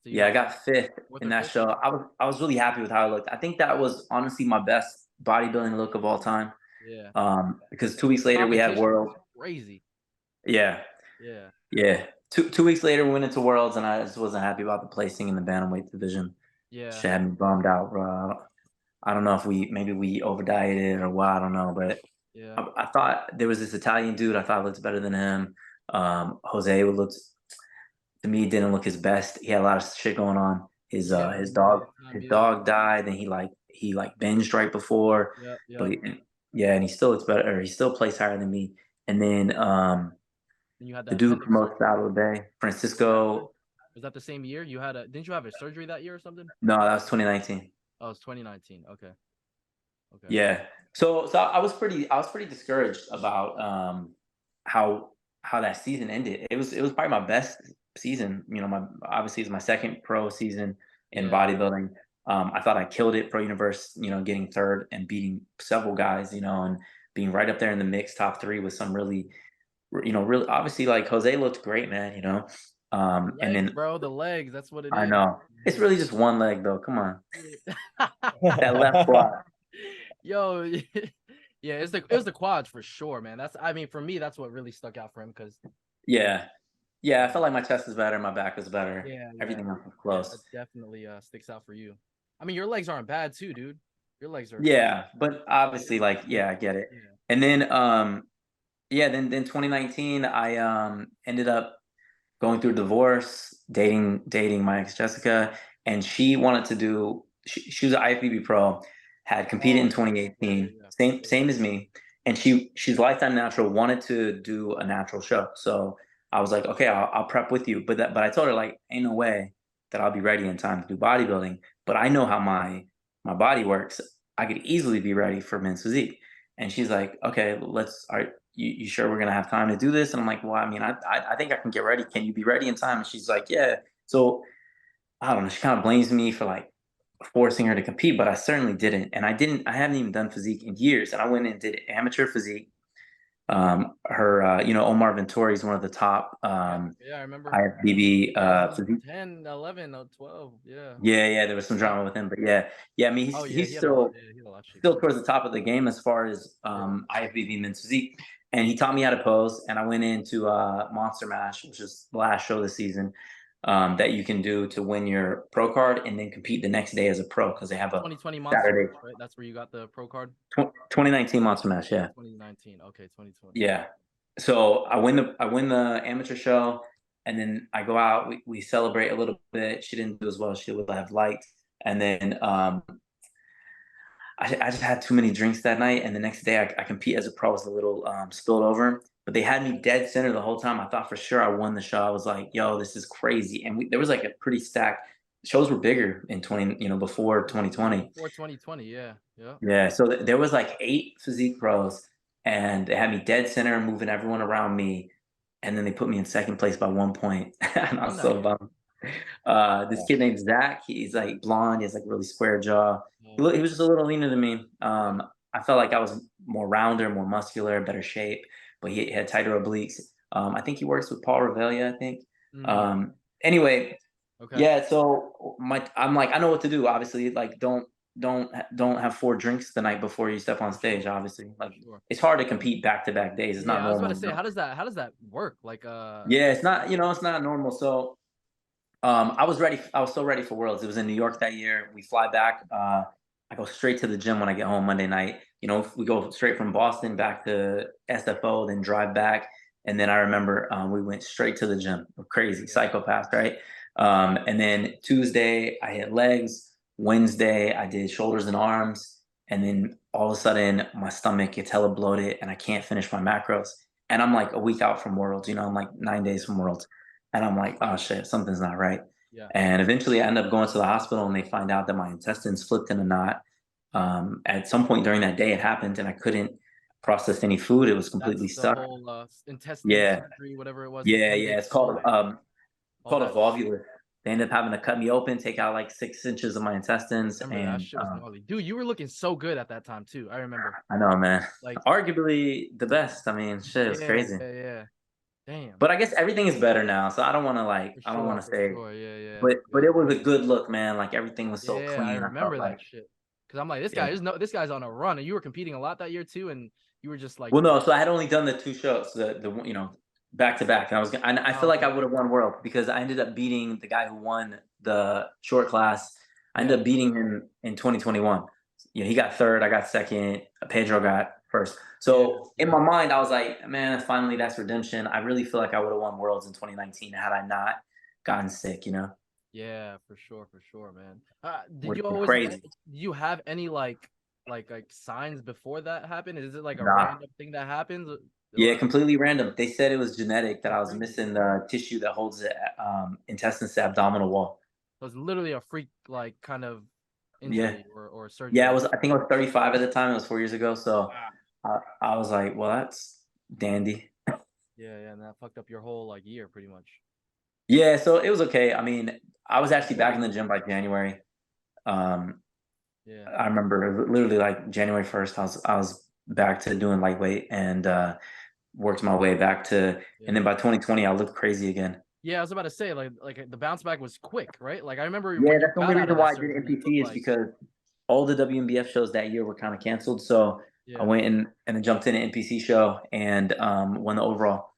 So I got 5th in that show. I was really happy with how I looked. I think that was honestly my best bodybuilding look of all time. Yeah. Because 2 weeks later we had Worlds. Crazy. Yeah. 2 weeks later we went into Worlds, and I just wasn't happy about the placing in the bantamweight division. Yeah. Shit had me bummed out, bro. I don't know if we over dieted or what. I don't know, but I thought there was this Italian dude. I thought looked better than him. Jose to me didn't look his best. He had a lot of shit going on. His dog died. Then he he like binged right before, Yeah. but and he still looks better. Or he still plays higher than me. And then And you had the that dude who appendix promotes surgery. out of the Bay, Francisco. Was that the same year you had a? Didn't you have a surgery that year or something? No, that was 2019. Oh, it's 2019. Okay. Yeah. So I was pretty discouraged about how that season ended. It was probably my best season. You know, obviously it's my second pro season in Yeah. bodybuilding. I thought I killed it pro universe, you know, getting third and beating several guys, you know, and being right up there in the mix top 3 with some really, you know, really obviously like Jose looked great, man, you know. And Legs, then bro, the legs. That's what it I is. know it's really just one leg though. Come on, that left quad. Yo, yeah, it was the quads for sure, man. I mean, for me, that's what really stuck out for him because Yeah. I felt like my chest was better, my back was better. yeah, Everything else was that close. definitely sticks out for you. I mean, your legs aren't bad too, dude. Your legs are Yeah, but obviously, like, yeah, I get it. yeah. And then, then 2019, I ended up going through a divorce, dating my ex Jessica, and she wanted to do. She was an IFBB pro, had competed Oh, in 2018, yeah. same as me, and she's lifetime natural, wanted to do a natural show. So I was like, okay, I'll prep with you, but I told her like, ain't no way that I'll be ready in time to do bodybuilding, but I know how my body works. I could easily be ready for men's physique. And she's like, okay, you sure we're gonna have time to do this? And I'm like, well, I mean, I think I can get ready. Can you be ready in time? And she's like, yeah. So I don't know. She kind of blames me for like forcing her to compete, but I certainly didn't. And I haven't even done physique in years. And I went and did amateur physique. You know, Omar Venturi is one of the top Yeah, I remember. IFBB physique. 10, 11, or 12. Yeah. Yeah, there was some drama with him, but yeah. I mean, Oh yeah, he's still he had a lot of shit still going towards the top of the game as far as IFBB men's physique. And he taught me how to pose. And I went into Monster Mash, which is the last show this season that you can do to win your pro card and then compete the next day as a pro because they have a 2020 Monster Saturday. Mash, right? That's where you got the pro card. 2019 Monster Mash, yeah. 2019. Okay, 2020. Yeah. So I win the amateur show, and then I go out. We celebrate a little bit. She didn't do as well as she would have liked, and then I just had too many drinks that night, and the next day I compete as a pro. I was a little spilled over, but they had me dead center the whole time. I thought for sure I won the show. I was like, "Yo, this is crazy!" And there was like a pretty stacked. Shows were bigger in before 2020. Before 2020, yeah. Yeah, so there was like 8 physique pros, and they had me dead center, moving everyone around me, and then they put me in second place by 1 point, and I was so bummed. This kid named Zach, he's like blonde, he has like really square jaw. He was just a little leaner than me. I felt like I was more rounder, more muscular, better shape, but he had tighter obliques. I think he works with Paul Revelia, I think. Anyway, Okay. yeah, so I'm like, I know what to do. Obviously, like don't have 4 drinks the night before you step on stage. Obviously, like it's hard to compete back-to-back days. It's not I was normal. about to say, how does that work? Like Yeah, it's not, it's not normal. So I was ready. I was so ready for Worlds. It was in New York that year. We fly back. I go straight to the gym when I get home Monday night. You know, we go straight from Boston back to SFO, then drive back. And then I remember we went straight to the gym. Crazy psychopath, right? And then Tuesday I hit legs. Wednesday I did shoulders and arms. And then all of a sudden my stomach gets hella bloated and I can't finish my macros. And I'm like a week out from Worlds. I'm like 9 days from Worlds. And I'm like, oh shit, something's not right. Yeah. And eventually I end up going to the hospital and they find out that my intestines flipped in a knot. At some point during that day it happened and I couldn't process any food. It was completely That's the stuck. whole intestine surgery, whatever it was. Yeah. It's called a volvulus. They ended up having to cut me open, take out like 6 inches of my intestines. I remember that shit was gnarly. Dude, you were looking so good at that time too. I remember. I know, man. Like arguably the best. I mean, shit, it was crazy. Yeah. Damn. But I guess everything is better now, so I don't want to I don't want to say. Sure. Yeah. But it was a good look, man. Like everything was so clean. I remember that shit. Because I'm like, this guy's on a run, and you were competing a lot that year too, and you were just like. Well, no, so I had only done the 2 shows, the back to back, and I feel like I would have won World because I ended up beating the guy who won the short class. I ended up beating him in 2021. He got third, I got second, Pedro got first. So in my mind, I was like, man, finally that's redemption. I really feel like I would have won Worlds in 2019 had I not gotten sick. Yeah, for sure, man. Did Would you have been always crazy. do you have any like signs before that happened? Is it like a Nah. random thing that happens, Yeah, or completely random. They said it was genetic that that's I was crazy? missing the tissue that holds the intestines to abdominal wall. So it's literally a freak like kind of Yeah. injury or Yeah, surgery. I think I was 35 at the time. It was 4 years ago. So Wow. I was like, well, that's dandy. Yeah, and that fucked up your whole like year pretty much. Yeah, so it was okay. I mean, I was actually back in the gym by January. Um, Yeah, I remember literally like January 1st, I was back to doing lightweight and worked my way back to, and yeah. then by 2020, I looked crazy again. Yeah, I was about to say like the bounce back was quick, right? Like I remember Yeah, when you that's the only got out reason of why that I did surgery, it took NPC is like because all the WNBF shows that year were kind of canceled. So I yeah. went and then jumped in an NPC show and won the overall.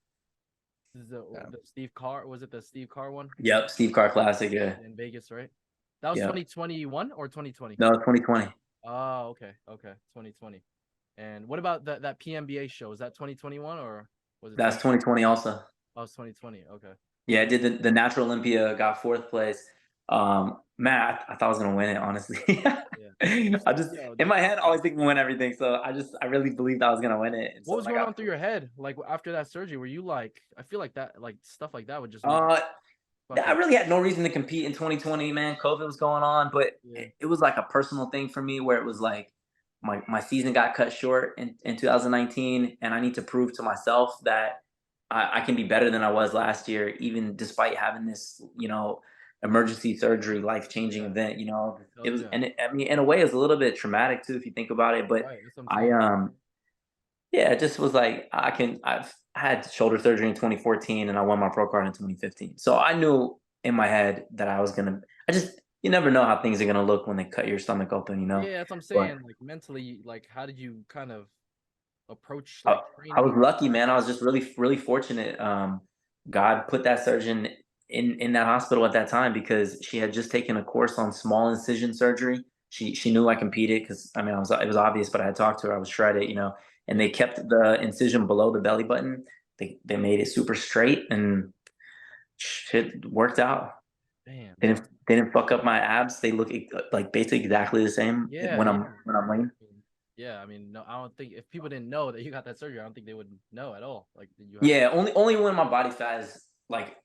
This is the Yeah. the Steve Carr, was it the Steve Carr one Yep, Steve Carr Classic. Yeah, in Vegas, right? That was yep. 2021 or 2020? No, 2020. Oh, okay, 2020. And what about that PMBA show? Was that 2021 or was it That's 20? 2020 also. Oh, it's 2020. Okay. Yeah, I did the Natural Olympia, got fourth place. Man, I thought I was gonna win it, honestly. Yeah. I just Yo, in my that's head I always think we win everything, so I really believed I was gonna win it. And what so was when I going on got through your head like after that surgery? Were you like, I feel like that, like stuff like that would just make you uh I fucking really had no reason to compete in 2020, man. COVID was going on, but yeah. it was like a personal thing for me where it was like my season got cut short in 2019, and I need to prove to myself that I can be better than I was last year, even despite having this, emergency surgery, life changing Yeah. event. Hell It was, yeah. and I mean, in a way, it was a little bit traumatic too, if you think about it. But Right. That's what I'm I, saying. yeah, it just was like I had shoulder surgery in 2014 and I won my pro card in 2015. So I knew in my head that I was gonna. I just you never know how things are gonna look when they cut your stomach open. Yeah, that's what I'm But saying. Like mentally, like how did you kind of approach I, like I was training? lucky, man. I was just really fortunate. God put that surgeon in that hospital at that time because she had just taken a course on small incision surgery. She knew I competed because I mean it was obvious, but I had talked to her. I was shredded. And Yeah. they kept the incision below the belly button. They made it super straight and shit worked out. Damn, They son. didn't fuck up my abs. They look like basically exactly the same Yeah, when yeah. I'm lean. Yeah, I mean, no, I don't think if people didn't know that you got that surgery, I don't think they would know at all. Like you had. Yeah, only when my body fat is like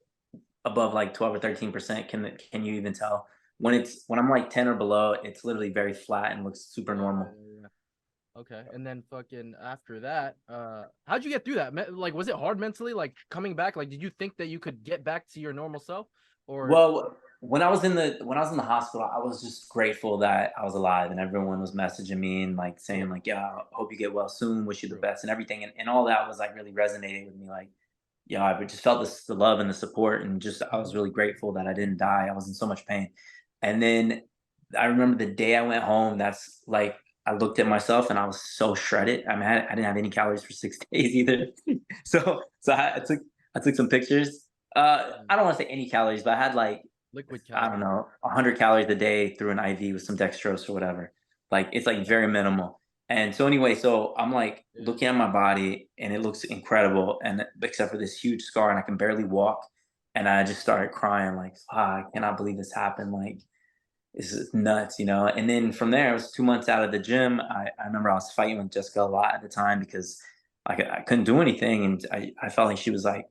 above like 12 or 13% can you even tell. When I'm like 10 or below, it's literally very flat and looks super Yeah, normal. yeah. Okay, and then fucking after that, how'd you get through that? Like, was it hard mentally? Like coming back, like, did you think that you could get back to your normal self, or Well, when I was in the hospital, I was just grateful that I was alive and everyone was messaging me and like yeah, saying like, yeah, I hope you get well soon, wish you the true, best and everything. And all that was like really resonating with me. Like, yeah, I just felt the love and the support and just I was Mhm. really grateful that I didn't die. I was in so much pain. And then I remember the day I went home, that's like I looked at myself and I was so shredded. I mean, I didn't have any calories for 6 days either. So I took some pictures. Yeah. I don't want to say any calories, but I had like Liquid I don't calories? know 100 calories a day through an IV with some dextrose or whatever. Like it's like very minimal. And so anyway, so I'm like Yeah, looking at my body and it looks incredible, and except for this huge scar, and I can barely walk. And I just started crying, like, I cannot believe this happened. Like, this is nuts. And then from there, I was 2 months out of the gym. I remember I was fighting with Jessica a lot at the time because I couldn't do anything. And I felt like she was like,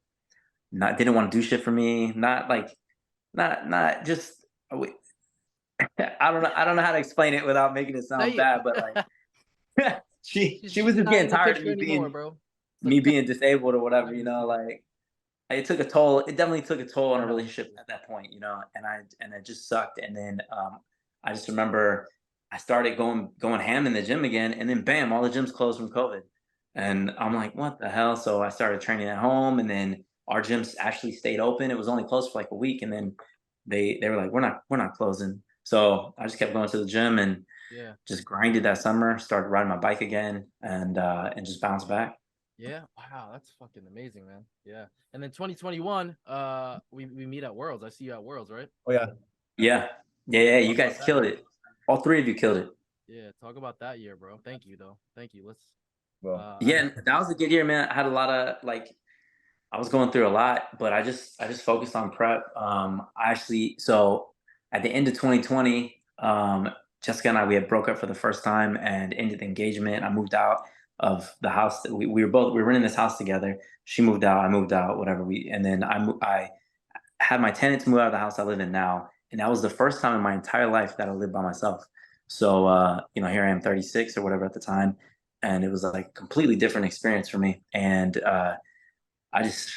not didn't want to do shit for me. Not like not just I don't know how to explain it without making it sound say it. bad, but like she was She's just not getting in the tired of picture me anymore, being bro. me being disabled or whatever, Behind the scenes. like it took a toll. It definitely took a toll on I a know. relationship at that point. And it just sucked. And then I just remember I started going ham in the gym again, and then bam, all the gyms closed from COVID. And I'm like, what the hell? So I started training at home, and then our gyms actually stayed open. It was only closed for like a week, and then they were like, we're not closing. So I just kept going to the gym and Yeah, just grinded that summer. Started riding my bike again, and just bounced back. yeah. Wow, that's fucking amazing, man. Yeah. And then 2021, we meet at Worlds. I see you at Worlds, right? Oh yeah. Yeah, yeah, yeah. You Talk about guys that killed year. it. All three of you killed it. Yeah, talk about that year, bro. Thank you, though. Thank you. Let's. Well, I Yeah, and that was a good year, man. I had a lot of like I was going through a lot, but I just focused on prep. So at the end of 2020, Jessica and I, we had broke up for the first time and ended the engagement. I moved out of the house that we were in this house together. She moved out, I moved out, whatever and then I had my tenants move out of the house I live in now, and that was the first time in my entire life that I lived by myself. So here I am, 36 or whatever at the time, and it was like a completely different experience for me. And I just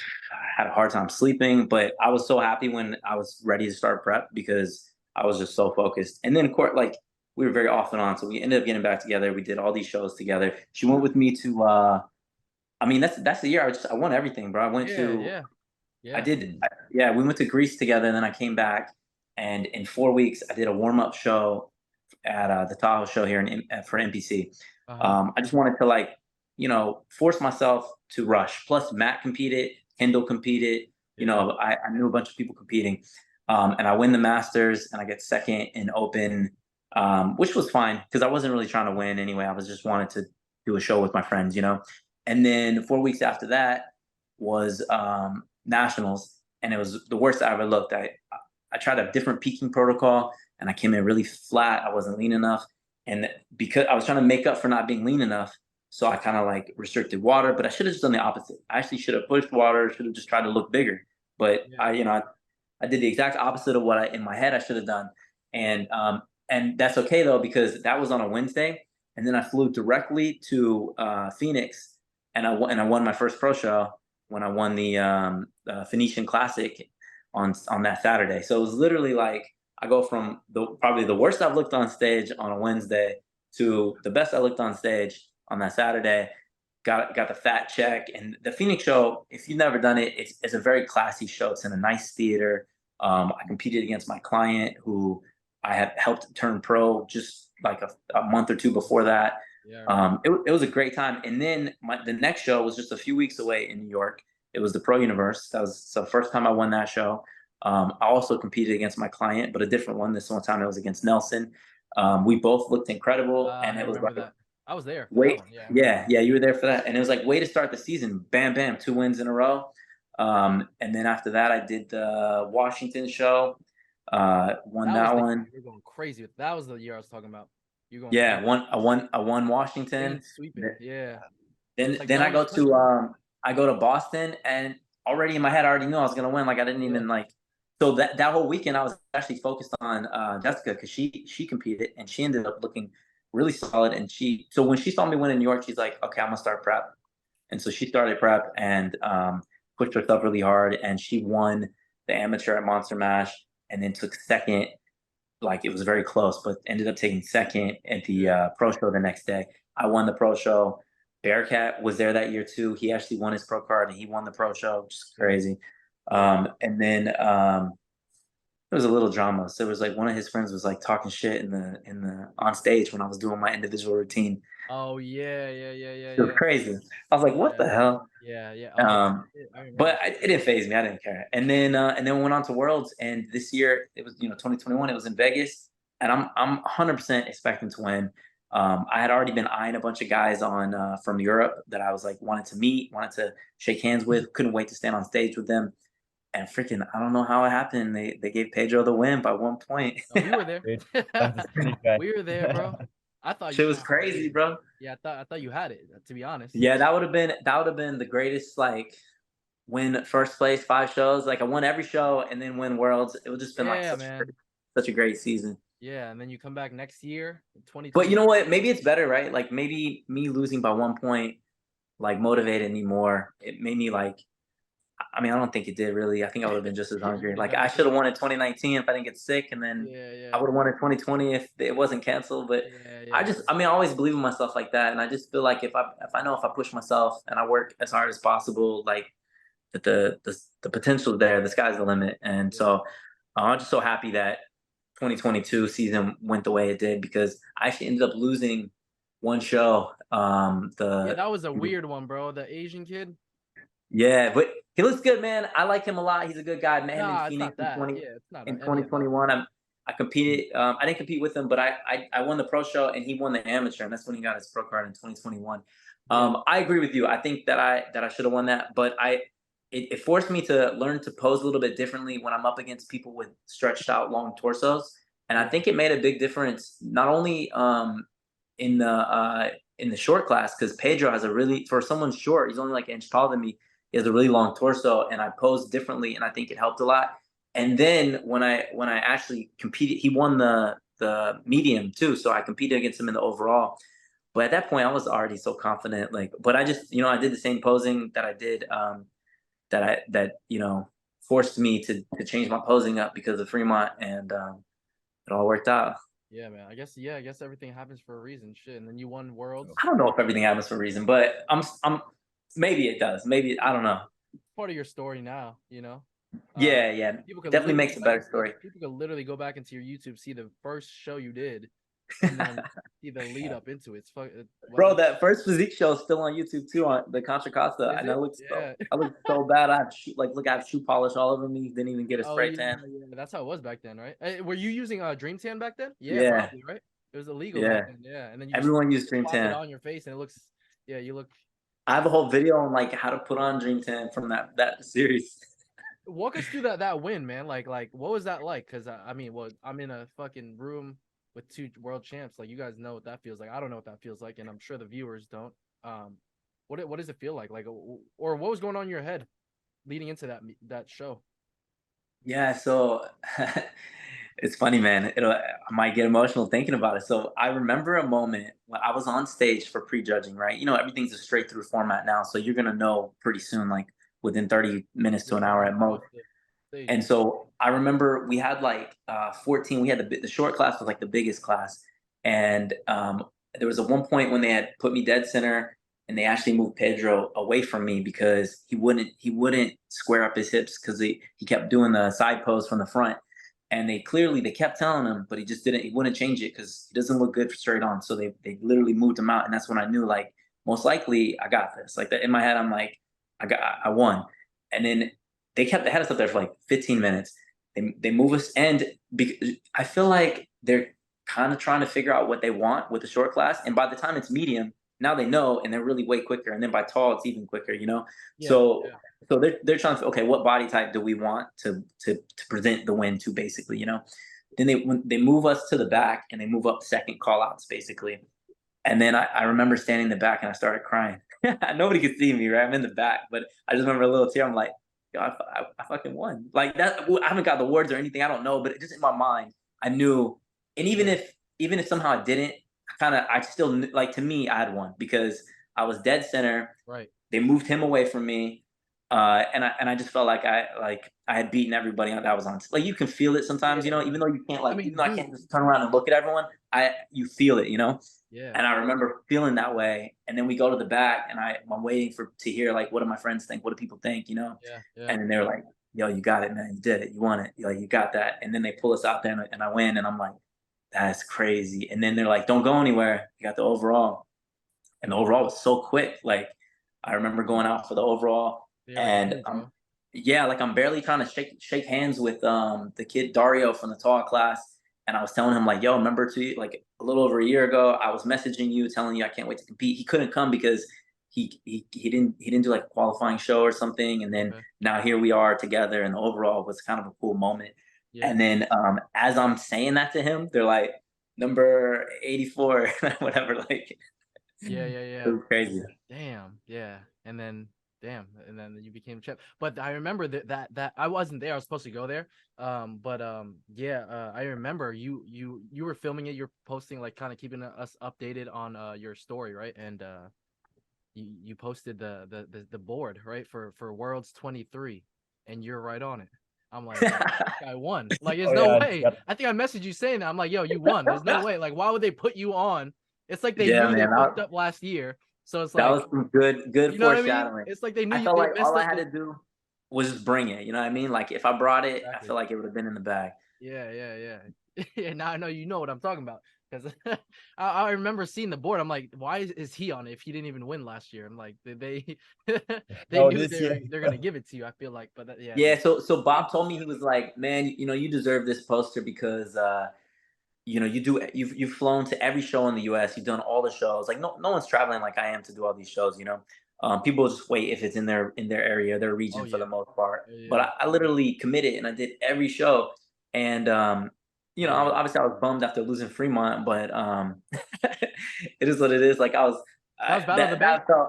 had a hard time sleeping, but I was so happy when I was ready to start prep because I was just so focused. And then, court, like we were very off and on, so we ended up getting back together. We did all these shows together. She went with me to. I mean, that's the year I won everything, bro. I went to. Yeah. I did. Yeah, we went to Greece together, and then I came back, and in 4 weeks, I did a warm up show at the Tahoe show here for NPC. I just wanted to force myself to rush. Plus, Matt competed, Kendall competed. I knew a bunch of people competing, and I win the Masters, and I get second in Open, which was fine because I wasn't really trying to win anyway. I was just wanted to do a show with my friends, And then 4 weeks after that was Nationals, and it was the worst I ever looked. I tried a different peaking protocol, and I came in really flat. I wasn't lean enough, and because I was trying to make up for not being lean enough, so I kind of like restricted water. But I should have just done the opposite. I actually should have pushed water. Should have just tried to look bigger. But I did the exact opposite of what in my head I should have done, and that's okay though because that was on a Wednesday, and then I flew directly to Phoenix, and I won my first pro show when I won the Phoenician Classic on that Saturday. So it was literally like I go from probably the worst I've looked on stage on a Wednesday to the best I looked on stage on that Saturday. Got the fat check. And the Phoenix show, if you've never done it, it's a very classy show. It's in a nice theater. I competed against my client who I had helped turn pro just like a month or two before that. It was a great time. And then the next show was just a few weeks away in New York. It was the Pro Universe. That was the first time I won that show. I also competed against my client, but a different one. This one time it was against Nelson. We both looked incredible, and it was like that. I was there. Yeah, you were there for that, and it was like way to start the season. Bam, bam, 2 wins in a row. And then after that, I did the Washington show. Won that one. You're going crazy. That was the year I was talking about. I won Washington. Yeah. Then I go to Boston, and already in my head I already knew I was gonna win. Like I didn't even like. So that whole weekend I was actually focused on Jessica because she competed and she ended up looking really solid. And so when she saw me win in New York, she's like, okay, I'm gonna start prep. And so she started prep and pushed herself really hard, and she won the amateur at Monster Mash, and then took second. Like it was very close, but ended up taking second at the pro show the next day. I won the pro show. Bearcat was there that year too. He actually won his pro card and he won the pro show, which is crazy. And then there was a little drama. So it was like one of his friends was like talking shit in the on stage when I was doing my individual routine. Oh yeah. It was crazy. I was like, what the hell? Yeah. But it didn't faze me. I didn't care. And then we went on to Worlds, and this year it was 2021. It was in Vegas, and I'm 100% expecting to win. I had already been eyeing a bunch of guys on from Europe that I was like wanted to meet, wanted to shake hands with, couldn't wait to stand on stage with them. And freaking, I don't know how it happened. They gave Pedro the win by 1 point. Oh, we were there. We were there, bro. I thought shit was crazy, bro. Yeah, I thought you had it, to be honest. Yeah, that would have been the greatest win first place 5 shows. Like I won every show and then win Worlds. It would just been such a great season. Yeah, and then you come back next year, 2020. But you know what? Maybe it's better, right? Like maybe me losing by 1 point motivated me more. It made me I mean, I don't think it did really. I think I would have been just as hungry. Like I should have won in 2019 if I didn't get sick, and then I would have won in 2020 if it wasn't canceled. But I always believe in myself like that, and I just feel like if I know if I push myself and I work as hard as possible, like that the potential there, the sky's the limit. And so I'm just so happy that 2022 season went the way it did because I actually ended up losing one show. That was a weird one, bro. The Asian kid. Yeah, but he looks good, man. I like him a lot. He's a good guy. Met him in Phoenix in 2021. I competed. I didn't compete with him, but I won the pro show and he won the amateur, and that's when he got his pro card in 2021. I agree with you. I think that I should have won that, but it forced me to learn to pose a little bit differently when I'm up against people with stretched out long torsos. And I think it made a big difference, not only in the short class, because Pedro has a really, for someone short, he's only like an inch taller than me. He has a really long torso, and I posed differently, and I think it helped a lot. And then when I actually competed, he won the medium too, so I competed against him in the overall. But at that point, I was already so confident. Like, but I just, I did the same posing that I did, that forced me to change my posing up because of Fremont, and it all worked out. Yeah, man. I guess everything happens for a reason. Shit, and then you won worlds. I don't know if everything happens for a reason, but I'm maybe it does. Maybe I don't know. Part of your story now, Yeah. People can Definitely literally makes a go better back- story. People can literally go back into your YouTube, see the first show you did, and then see the lead up into it. It's Bro, that first physique show is still on YouTube too, on the Contra Costa, Is and it? I look so bad. I have I have shoe polish all over me. Didn't even get a spray tan. Yeah, that's how it was back then, right? Were you using Dream Tan back then? Yeah, Yeah. probably, right? It was illegal Yeah. back then, yeah. And then you Everyone used just Dream slap it Tan. on your face, and it looks, yeah, you look. I have a whole video on like how to put on Dream Tan from that series. Walk us through that win, man. Like what was that like? Because I'm in a fucking room with two world champs. Like, you guys know what that feels like. I don't know what that feels like, and I'm sure the viewers don't. What does it feel like? Like, or what was going on in your head leading into that show? Yeah, so it's funny, man. I might get emotional thinking about it. So I remember a moment when I was on stage for prejudging, right? Everything's a straight through format now, so you're gonna know pretty soon, like within 30 minutes to an hour at most. And so I remember we had like 14. We had the short class was like the biggest class, and there was a one point when they had put me dead center, and they actually moved Pedro away from me because he wouldn't square up his hips because he kept doing the side pose from the front, and they kept telling him, but he wouldn't change it because he doesn't look good straight on. So they literally moved him out, and that's when I knew, like, most likely I got this. Like, that in my head, I'm like, I won. And then they had us up there for like 15 minutes. They move us, and I feel like they're kind of trying to figure out what they want with the short class. And by the time it's medium, now they know, and they're really way quicker. And then by tall, it's even quicker, Yeah, So they're trying to, okay, what body type do we want to present the win to, basically, Then they move us to the back, and they move up second call outs, basically. And then I remember standing in the back, and I started crying. Nobody could see me, right? I'm in the back, but I just remember a little tear. I'm like, yo, I fucking won. Like that. I haven't got the words or anything. I don't know, but just in my mind, I knew. And even if somehow I didn't, I still like, to me, I had won because I was dead center. right. They moved him away from me, and I just felt like I had beaten everybody that was on. Like, you can feel it sometimes, even though you can't, like, even though I can't just turn around and look at everyone. You feel it, Yeah. And I remember feeling that way. And then we go to the back, and I'm waiting to hear, like, what do my friends think? What do people think? Yeah. And then they were like, yo, you got it, man. You did it. You won it. You got that. And then they pull us out there, and I win. And I'm like, that's crazy. And then they're like, don't go anywhere. You got the overall. And the overall was so quick. Like, I remember going out for the overall, and like, I'm barely trying to shake hands with the kid Dario from the tall class. And I was telling him, like, yo, remember like a little over a year ago, I was messaging you, telling you I can't wait to compete. He couldn't come because he didn't do like a qualifying show or something. And then now here we are together, and the overall was kind of a cool moment. Yeah. And then as I'm saying that to him, they're like, number 84, whatever. Like, yeah. It was crazy. Damn. Yeah. And then you became champ. But I remember that I wasn't there. I was supposed to go there. I remember you were filming it. You're posting, like, kind of keeping us updated on your story, right? And you posted the board, right, for Worlds 23, and you're right on it. I'm like, I won. Like, there's no way. Yep. I think I messaged you saying that. I'm like, yo, you won. There's no way. Like, why would they put you on? It's like they knew they fucked up last year. So it's like, that was some good foreshadowing. I mean? It's like they knew. I felt like all I had to do was just bring it. You know what I mean? Like, if I brought it, I feel like it would have been in the bag. Yeah. Now I know you know what I'm talking about, because I remember seeing the board. I'm like, why is he on it if he didn't even win last year? I'm like, they knew they're gonna give it to you, I feel like. But yeah. So Bob told me, he was like, man, you deserve this poster because you've flown to every show in the US. You've done all the shows. Like, no one's traveling like I am to do all these shows, People just wait if it's in their area, their region Oh, for the yeah. most part. Yeah, But yeah. I literally committed and I did every show. And you know, Yeah. obviously I was bummed after losing Fremont, but it is what it is. Like I was That was Battle of the Bay? that felt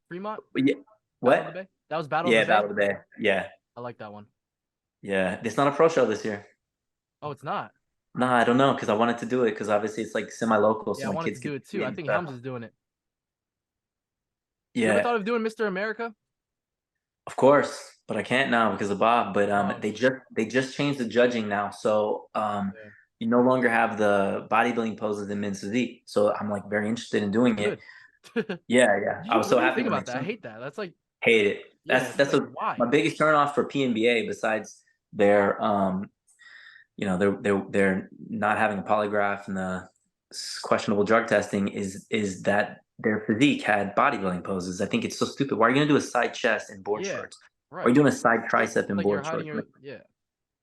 Fremont? yeah. Battle of the What? Bay? That was Battle of Yeah, the Bay? Battle of the Day. Yeah. I like that one. Yeah. It's not a pro show this year. Oh, it's not? Nah, I don't know because I wanted to do it because obviously it's like semi-local, Yeah, so I my wanted kids to do can it see too. it I and think stuff. Helms is doing it. You ever Yeah, thought of doing Mr. America? of course, but I can't now because of Bob. But Oh, they just changed the judging now, so yeah. you no longer have the bodybuilding poses in men's physique. So I'm like very interested in doing it. Good. Yeah, yeah. I was What so do you happy think when they about that? I changed. hate that. That's like, Hate it. yeah, it's That's like, what why? my biggest turn off for PNBA besides their you know, they're not having a polygraph and the questionable drug testing is that their physique had bodybuilding poses. I think it's so stupid. Why are you gonna do a side chest in board Yeah, shorts? Why are you right. doing a side tricep It's in like you're board hiding shorts? your, yeah.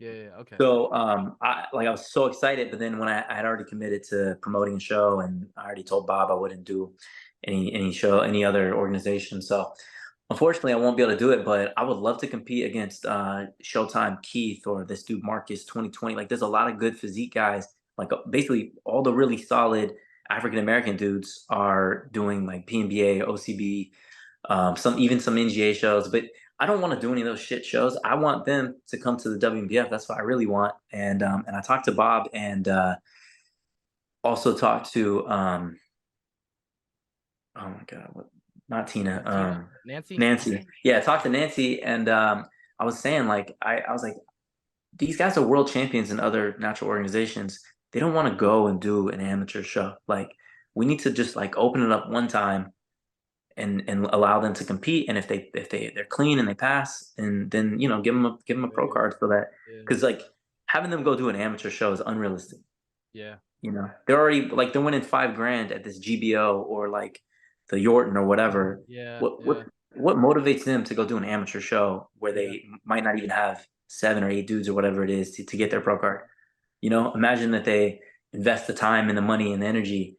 Yeah, yeah, okay. So I was so excited, but then when I had already committed to promoting a show and I already told Bob I wouldn't do any other organization. So unfortunately I won't be able to do it, but I would love to compete against Showtime Keith or this dude Marcus 2020. Like there's a lot of good physique guys. Like basically all the really solid African American dudes are doing like PNBA, OCB, some NGA shows, but I don't want to do any of those shit shows. I want them to come to the WNBF. That's what I really want. And I talked to Bob and also talked to oh my god, what? Not Tina, Tina? Nancy? Nancy. Yeah, I talked to Nancy, and I was saying like I was like these guys are world champions in other natural organizations. They don't want to go and do an amateur show. Like we need to just like open it up one time and allow them to compete. And if they're clean and they pass, and then you know give them a pro Yeah, card so that yeah, because like having them go do an amateur show is unrealistic. yeah, You know they're already like they're winning $5,000 at this GBO or like the Yorton or whatever. yeah, What yeah, what what motivates them to go do an amateur show where yeah, they might not even have 7 or 8 dudes or whatever it is to get their pro card? You know, imagine that they invest the time and the money and the energy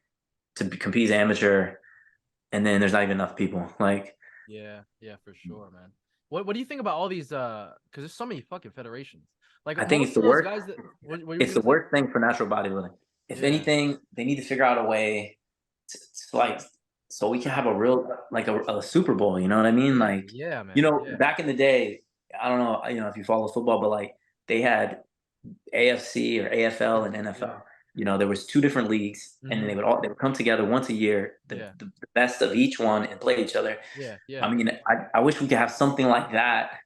to compete as amateur, and then there's not even enough people. Like yeah, yeah, for sure, man. What do you think about all these because there's so many fucking federations. Like I think it's most the of those worst. guys that what were you It's the gonna say? worst thing for natural bodybuilding. If Yeah. anything, they need to figure out a way to like so we can have a real like a Super Bowl. You know what I mean? Yeah, Like yeah, you man. know, Yeah. back in the day, I don't know, you know, if you follow football, but like they had AFC or AFL Yeah, and yeah. NFL. You know, there was two different leagues, and then Hmm. they would come together once a year, Yeah. the best of each one, and play each other. Yeah, I yeah, mean, I wish we could have something like that,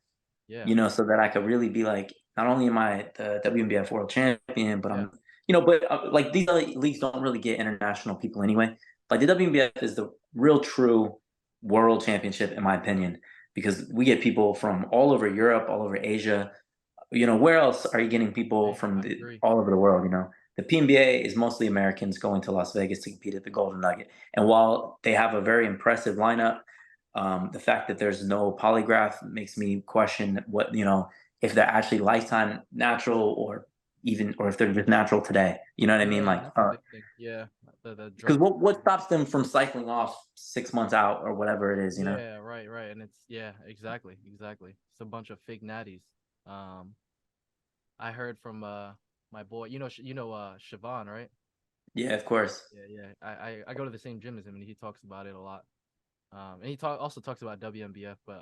yeah, you know, so that I could really be like, not only am I the WNBF world champion, but yeah. I'm, you know, but like these other leagues don't really get international people anyway. Like the WNBF is the real true world championship, in my opinion, because we get people from all over Europe, all over Asia. You know, where else are you getting people from I agree. all over the world? You know, the PNBA is mostly Americans going to Las Vegas to compete at the Golden Nugget. And while they have a very impressive lineup, the fact that there's no polygraph makes me question what, you know, if they're actually lifetime natural or even, or if they're just natural today. You know what I mean? Yeah, Like, that's a big thing. Yeah, the because drug. what stops them from cycling off 6 months out or whatever it is, you know? Yeah, right, right. And it's yeah, exactly, exactly. It's a bunch of fake natties. Um, I heard from my boy, Siobhan, right? Yeah, of course. Yeah, yeah. I go to the same gym as him, and he talks about it a lot. And he also talks about WNBF. But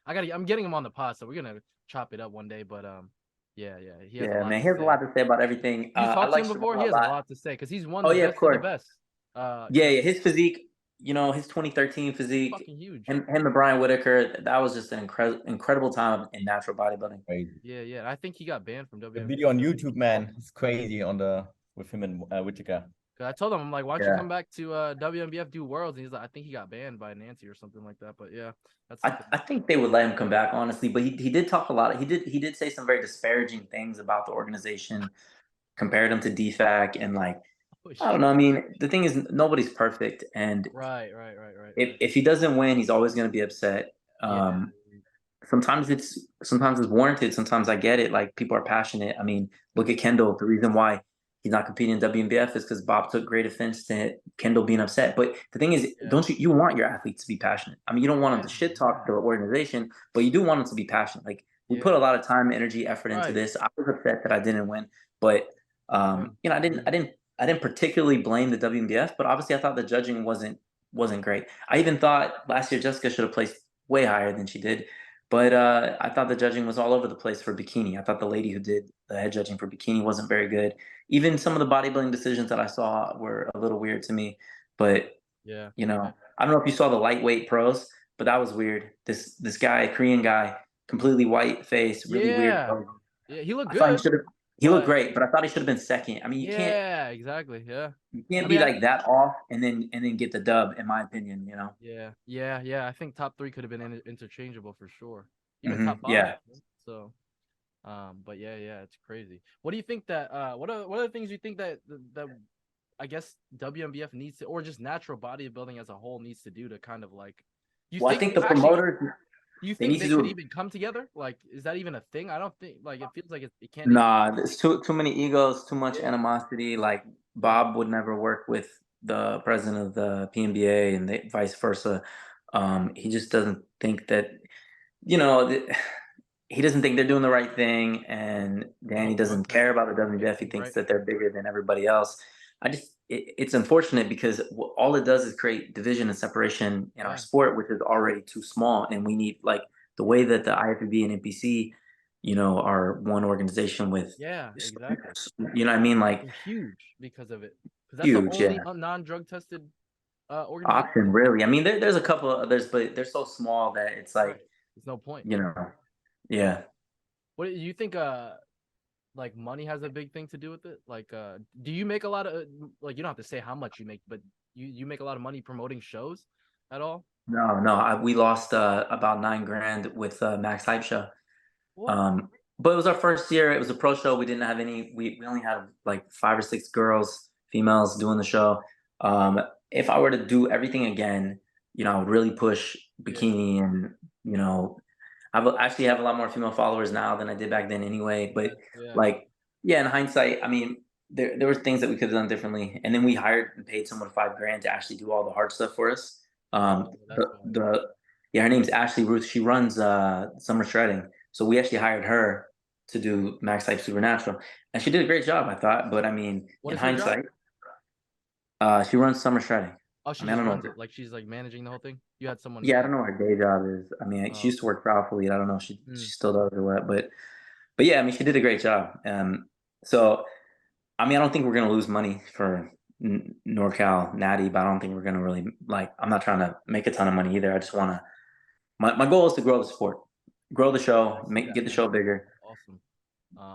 I'm getting him on the pod, so we're gonna chop it up one day. But yeah, yeah. He has a Yeah, lot man, to he has a say. lot to say about everything. You I talked to like him before? Siobhan He a has a lot. lot to say because he's won Oh the yeah, of best of the course. best. Yeah, yeah, his physique, you know, his 2013 physique, Fucking huge. him and Brian Whitaker, that was just an incredible time in natural bodybuilding. Crazy. Yeah, yeah. I think he got banned from The WNBF. video on YouTube, man, it's crazy on the with him and Whitaker. Cause I told him, I'm like, why don't you Yeah. come back to WNBF do Worlds? And he's like, I think he got banned by Nancy or something like that. But yeah, that's something. I think they would let him come back, honestly, but he did talk a lot. He did say some very disparaging things about the organization, compared him to DFAC, and like Oh, I don't shit. know. I mean, the thing is, nobody's perfect, and Right, right, right, right, if right. if he doesn't win, he's always going to be upset. Yeah, Sometimes it's warranted. Sometimes I get it. Like people are passionate. I mean, look at Kendall. The reason why he's not competing in WNBF is because Bob took great offense to Kendall being upset. But the thing is, Yeah. don't you want your athletes to be passionate? I mean, you don't want them to shit talk the organization, but you do want them to be passionate. Like we put a lot of time, energy, effort into this. I was upset that I didn't win, but you know, I didn't particularly blame the WNBF, but obviously I thought the judging wasn't great. I even thought last year Jessica should have placed way higher than she did. But I thought the judging was all over the place for bikini. I thought the lady who did the head judging for bikini wasn't very good. Even some of the bodybuilding decisions that I saw were a little weird to me. But you know, I don't know if you saw the lightweight pros, but that was weird. This guy, Korean guy, completely white face, really weird pose. Yeah, he looked I thought good. he looked great, but I thought he should have been second. I mean, you can't. Yeah, exactly. Yeah. You can't be like that off and then get the dub, in my opinion, you know. Yeah. I think top 3 could have been interchangeable for sure. Even top 5. Yeah. So, but yeah, it's crazy. What do you think that? What are the things you think that I guess WNBF needs to, or just natural bodybuilding as a whole needs to do to kind of like? I think the promoters. Do you think they could even come together? Like, is that even a thing? I don't think. Like, it feels like it can't. Nah, there's too many egos, too much animosity. Like Bob would never work with the president of the PNBA, and vice versa. He just doesn't think that, you know, he doesn't think they're doing the right thing, and Danny doesn't care about the WWF. He thinks that they're bigger than everybody else. It's unfortunate because all it does is create division and separation in our sport, which is already too small. And we need, like, the way that the IFBB and NPC, you know, are one organization with, exactly. You know what I mean? Like, they're huge because of it. Because that's the only non-drug tested organization. Option, really. I mean, there's a couple of others, but they're so small that it's like, there's no point. You know, yeah. What do you think? Like money has a big thing to do with it. Like, do you make a lot of, like, you don't have to say how much you make, but you make a lot of money promoting shows at all? No. We lost about $9,000 with Max Hype Show. But it was our first year. It was a pro show. We didn't have any. We only had like 5 or 6 females doing the show. If I were to do everything again, you know, I would really push bikini, and you know, I actually have a lot more female followers now than I did back then anyway. But like, in hindsight, I mean, there were things that we could have done differently. And then we hired and paid someone $5,000 to actually do all the hard stuff for us. Her name's Ashley Ruth. She runs Summer Shredding. So we actually hired her to do Max Type Supernatural, and she did a great job, I thought. But I mean, in hindsight, she runs Summer Shredding. Oh, she runs it. Like, she's like managing the whole thing. You had someone. Yeah, I don't know what her day job is. I mean, she used to work for Alpha Lead. I don't know if she still does or what, but yeah, I mean, she did a great job. So, I mean, I don't think we're gonna lose money for NorCal Natty, but I don't think we're gonna really, like, I'm not trying to make a ton of money either. I just want to. My goal is to grow the sport, grow the show, get the show bigger. Awesome.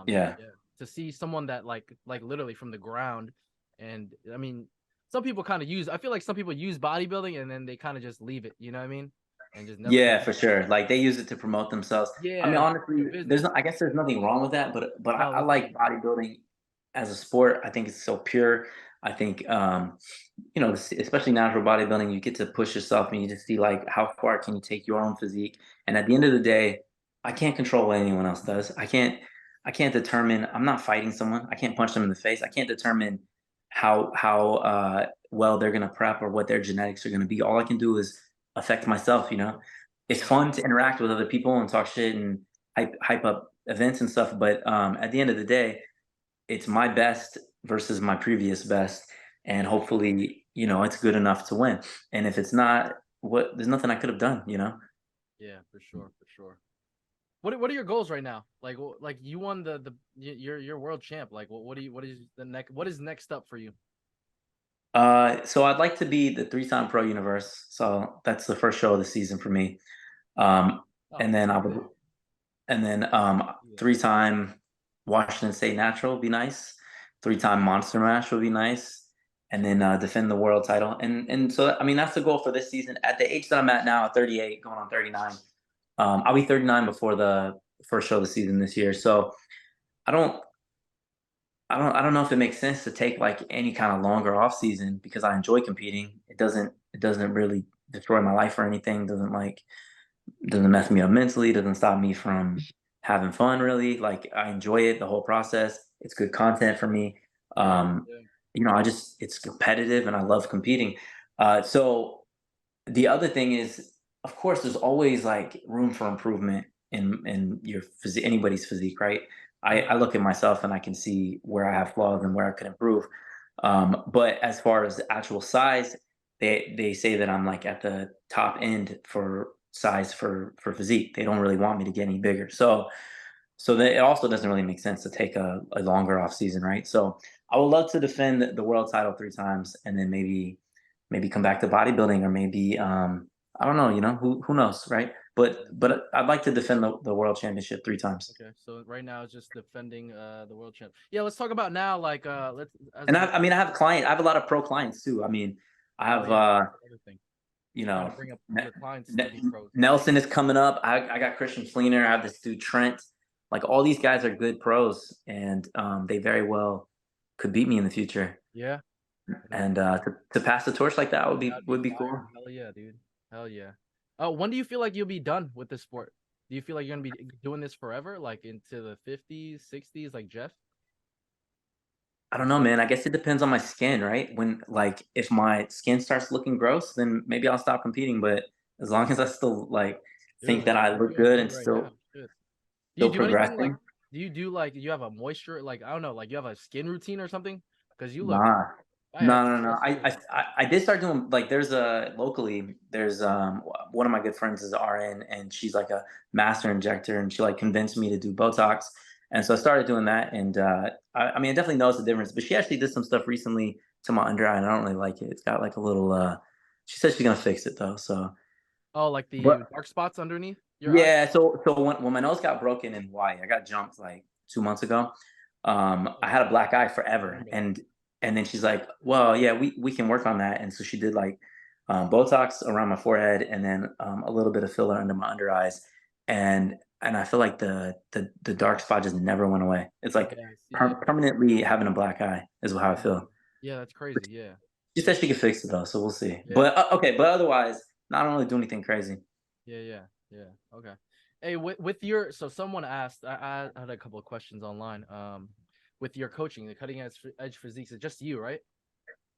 Yeah. To see someone that like literally from the ground, and I mean, some people kind of use. I feel like some people use bodybuilding and then they kind of just leave it. You know what I mean? And just never for sure. Like, they use it to promote themselves. I mean, honestly, I guess there's nothing wrong with that, but I like bodybuilding as a sport. I think it's so pure. I think, you know, especially natural bodybuilding, you get to push yourself and you just see, like, how far can you take your own physique. And at the end of the day, I can't control what anyone else does. I can't determine. I'm not fighting someone. I can't punch them in the face. I can't determine how well they're gonna prep or what their genetics are gonna be. All I can do is affect myself. You know, it's fun to interact with other people and talk shit and hype up events and stuff. But at the end of the day, it's my best versus my previous best, and hopefully, you know, it's good enough to win. And if it's not, there's nothing I could have done. You know. Yeah, for sure. What are your goals right now? Like you won your world champ. Like, what is next up for you? So I'd like to be the 3-time Pro Universe. So that's the first show of the season for me. And then 3-time Washington State Natural would be nice. 3-time Monster Mash would be nice. And then defend the world title. And so, I mean, that's the goal for this season. At the age that I'm at now, at 38, going on 39. I'll be 39 before the first show of the season this year. So I don't know if it makes sense to take like any kind of longer off season, because I enjoy competing. It doesn't really destroy my life or anything. Doesn't mess me up mentally. Doesn't stop me from having fun, really. Like, I enjoy it, the whole process. It's good content for me. Yeah. You know, it's competitive and I love competing. So the other thing is, of course, there's always like room for improvement in your physique, anybody's physique, right? I look at myself and I can see where I have flaws and where I could improve. But as far as the actual size, they say that I'm like at the top end for size for physique. They don't really want me to get any bigger. So that it also doesn't really make sense to take a longer off season, right? So I would love to defend the world title 3 times and then maybe come back to bodybuilding, or maybe I don't know, you know, who knows, right? But I'd like to defend the world championship 3 times. Okay, so right now it's just defending the world champ. Yeah, let's talk about now. Like, let's. As And we, I mean, I have a lot of pro clients too. I mean, I oh have yeah, that's the other thing. you Gotta know, bring up Ne- your clients to be pros. Nelson is coming up. I got Christian Fleener. I have this dude Trent. Like all these guys are good pros, and they very well could beat me in the future. Yeah, And to pass the torch like that that'd would be fire. cool. Hell yeah, dude. Hell yeah. When do you feel like you'll be done with this sport? Do you feel like you're gonna be doing this forever, like into the 50s, 60s, like Jeff? I don't know, man. I guess it depends on my skin, right? When like if my skin starts looking gross, then maybe I'll stop competing. But as long as I still like think Dude, that I you're look doing good good and right now. still Shit. Do you still do anything like? progressing, Do you do like you have a moisture like I don't know like you have a skin routine or something? Because you look. nah. I had No, to no, no. trust you. I did start doing like there's a locally there's one of my good friends is RN and she's like a master injector and she like convinced me to do Botox. And so I started doing that and I mean I definitely noticed the difference. But she actually did some stuff recently to my under eye and I don't really like it. It's got like a little she said she's gonna fix it though. So Oh, like the but dark spots underneath your eye? yeah, so when my nose got broken in Hawaii, I got jumped like 2 months ago. I had a black eye I forever, remember that. and then she's like, "Well, yeah, we can work on that." And so she did like Botox around my forehead, and then a little bit of filler under my under eyes, and I feel like the dark spot just never went away. It's like Yeah, I see it. permanently having a black eye is how I Yeah, feel. yeah, that's crazy. Yeah, She said she could fix it though, so we'll see. yeah, But okay, but otherwise, not really do anything crazy. yeah. Okay. Hey, with your so someone asked, I had a couple of questions online. With your coaching, the cutting edge physiques, it's just you, right?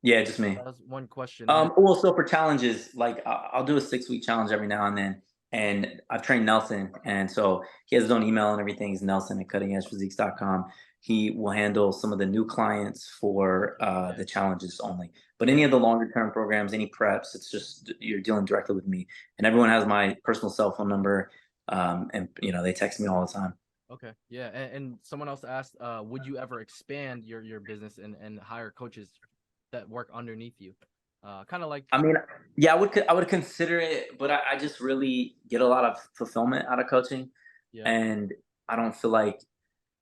Yeah, just me. That was one question. And Well, so for challenges, like I'll do a 6 week challenge every now and then. And I've trained Nelson. And so he has his own email and everything. He's Nelson at cuttingedgephysiques.com. He will handle some of the new clients for yeah, the challenges only. But any yeah. of the longer term programs, any preps, it's just you're dealing directly with me. And everyone has my personal cell phone number. And, you know, they text me all the time. Okay, yeah. And someone else asked, would you ever expand your business and hire coaches that work underneath you? Kind of like I mean, yeah, I would consider it, but I just really get a lot of fulfillment out of coaching. yeah, And I don't feel like,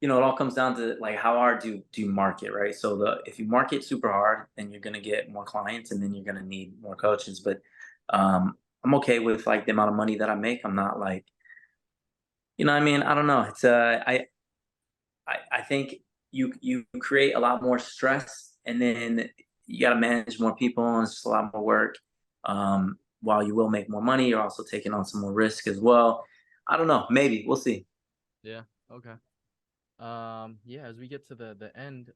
you know, it all comes down to like how hard do you market, right? So the if you market super hard, then you're gonna get more clients and then you're gonna need more coaches. But I'm okay with like the amount of money that I make. I'm not like, you know what I mean? I don't know. It's I think you create a lot more stress and then you gotta manage more people and it's just a lot more work. While you will make more money, you're also taking on some more risk as well. I don't know, maybe. We'll see. yeah. Okay. Yeah. As we get to the end,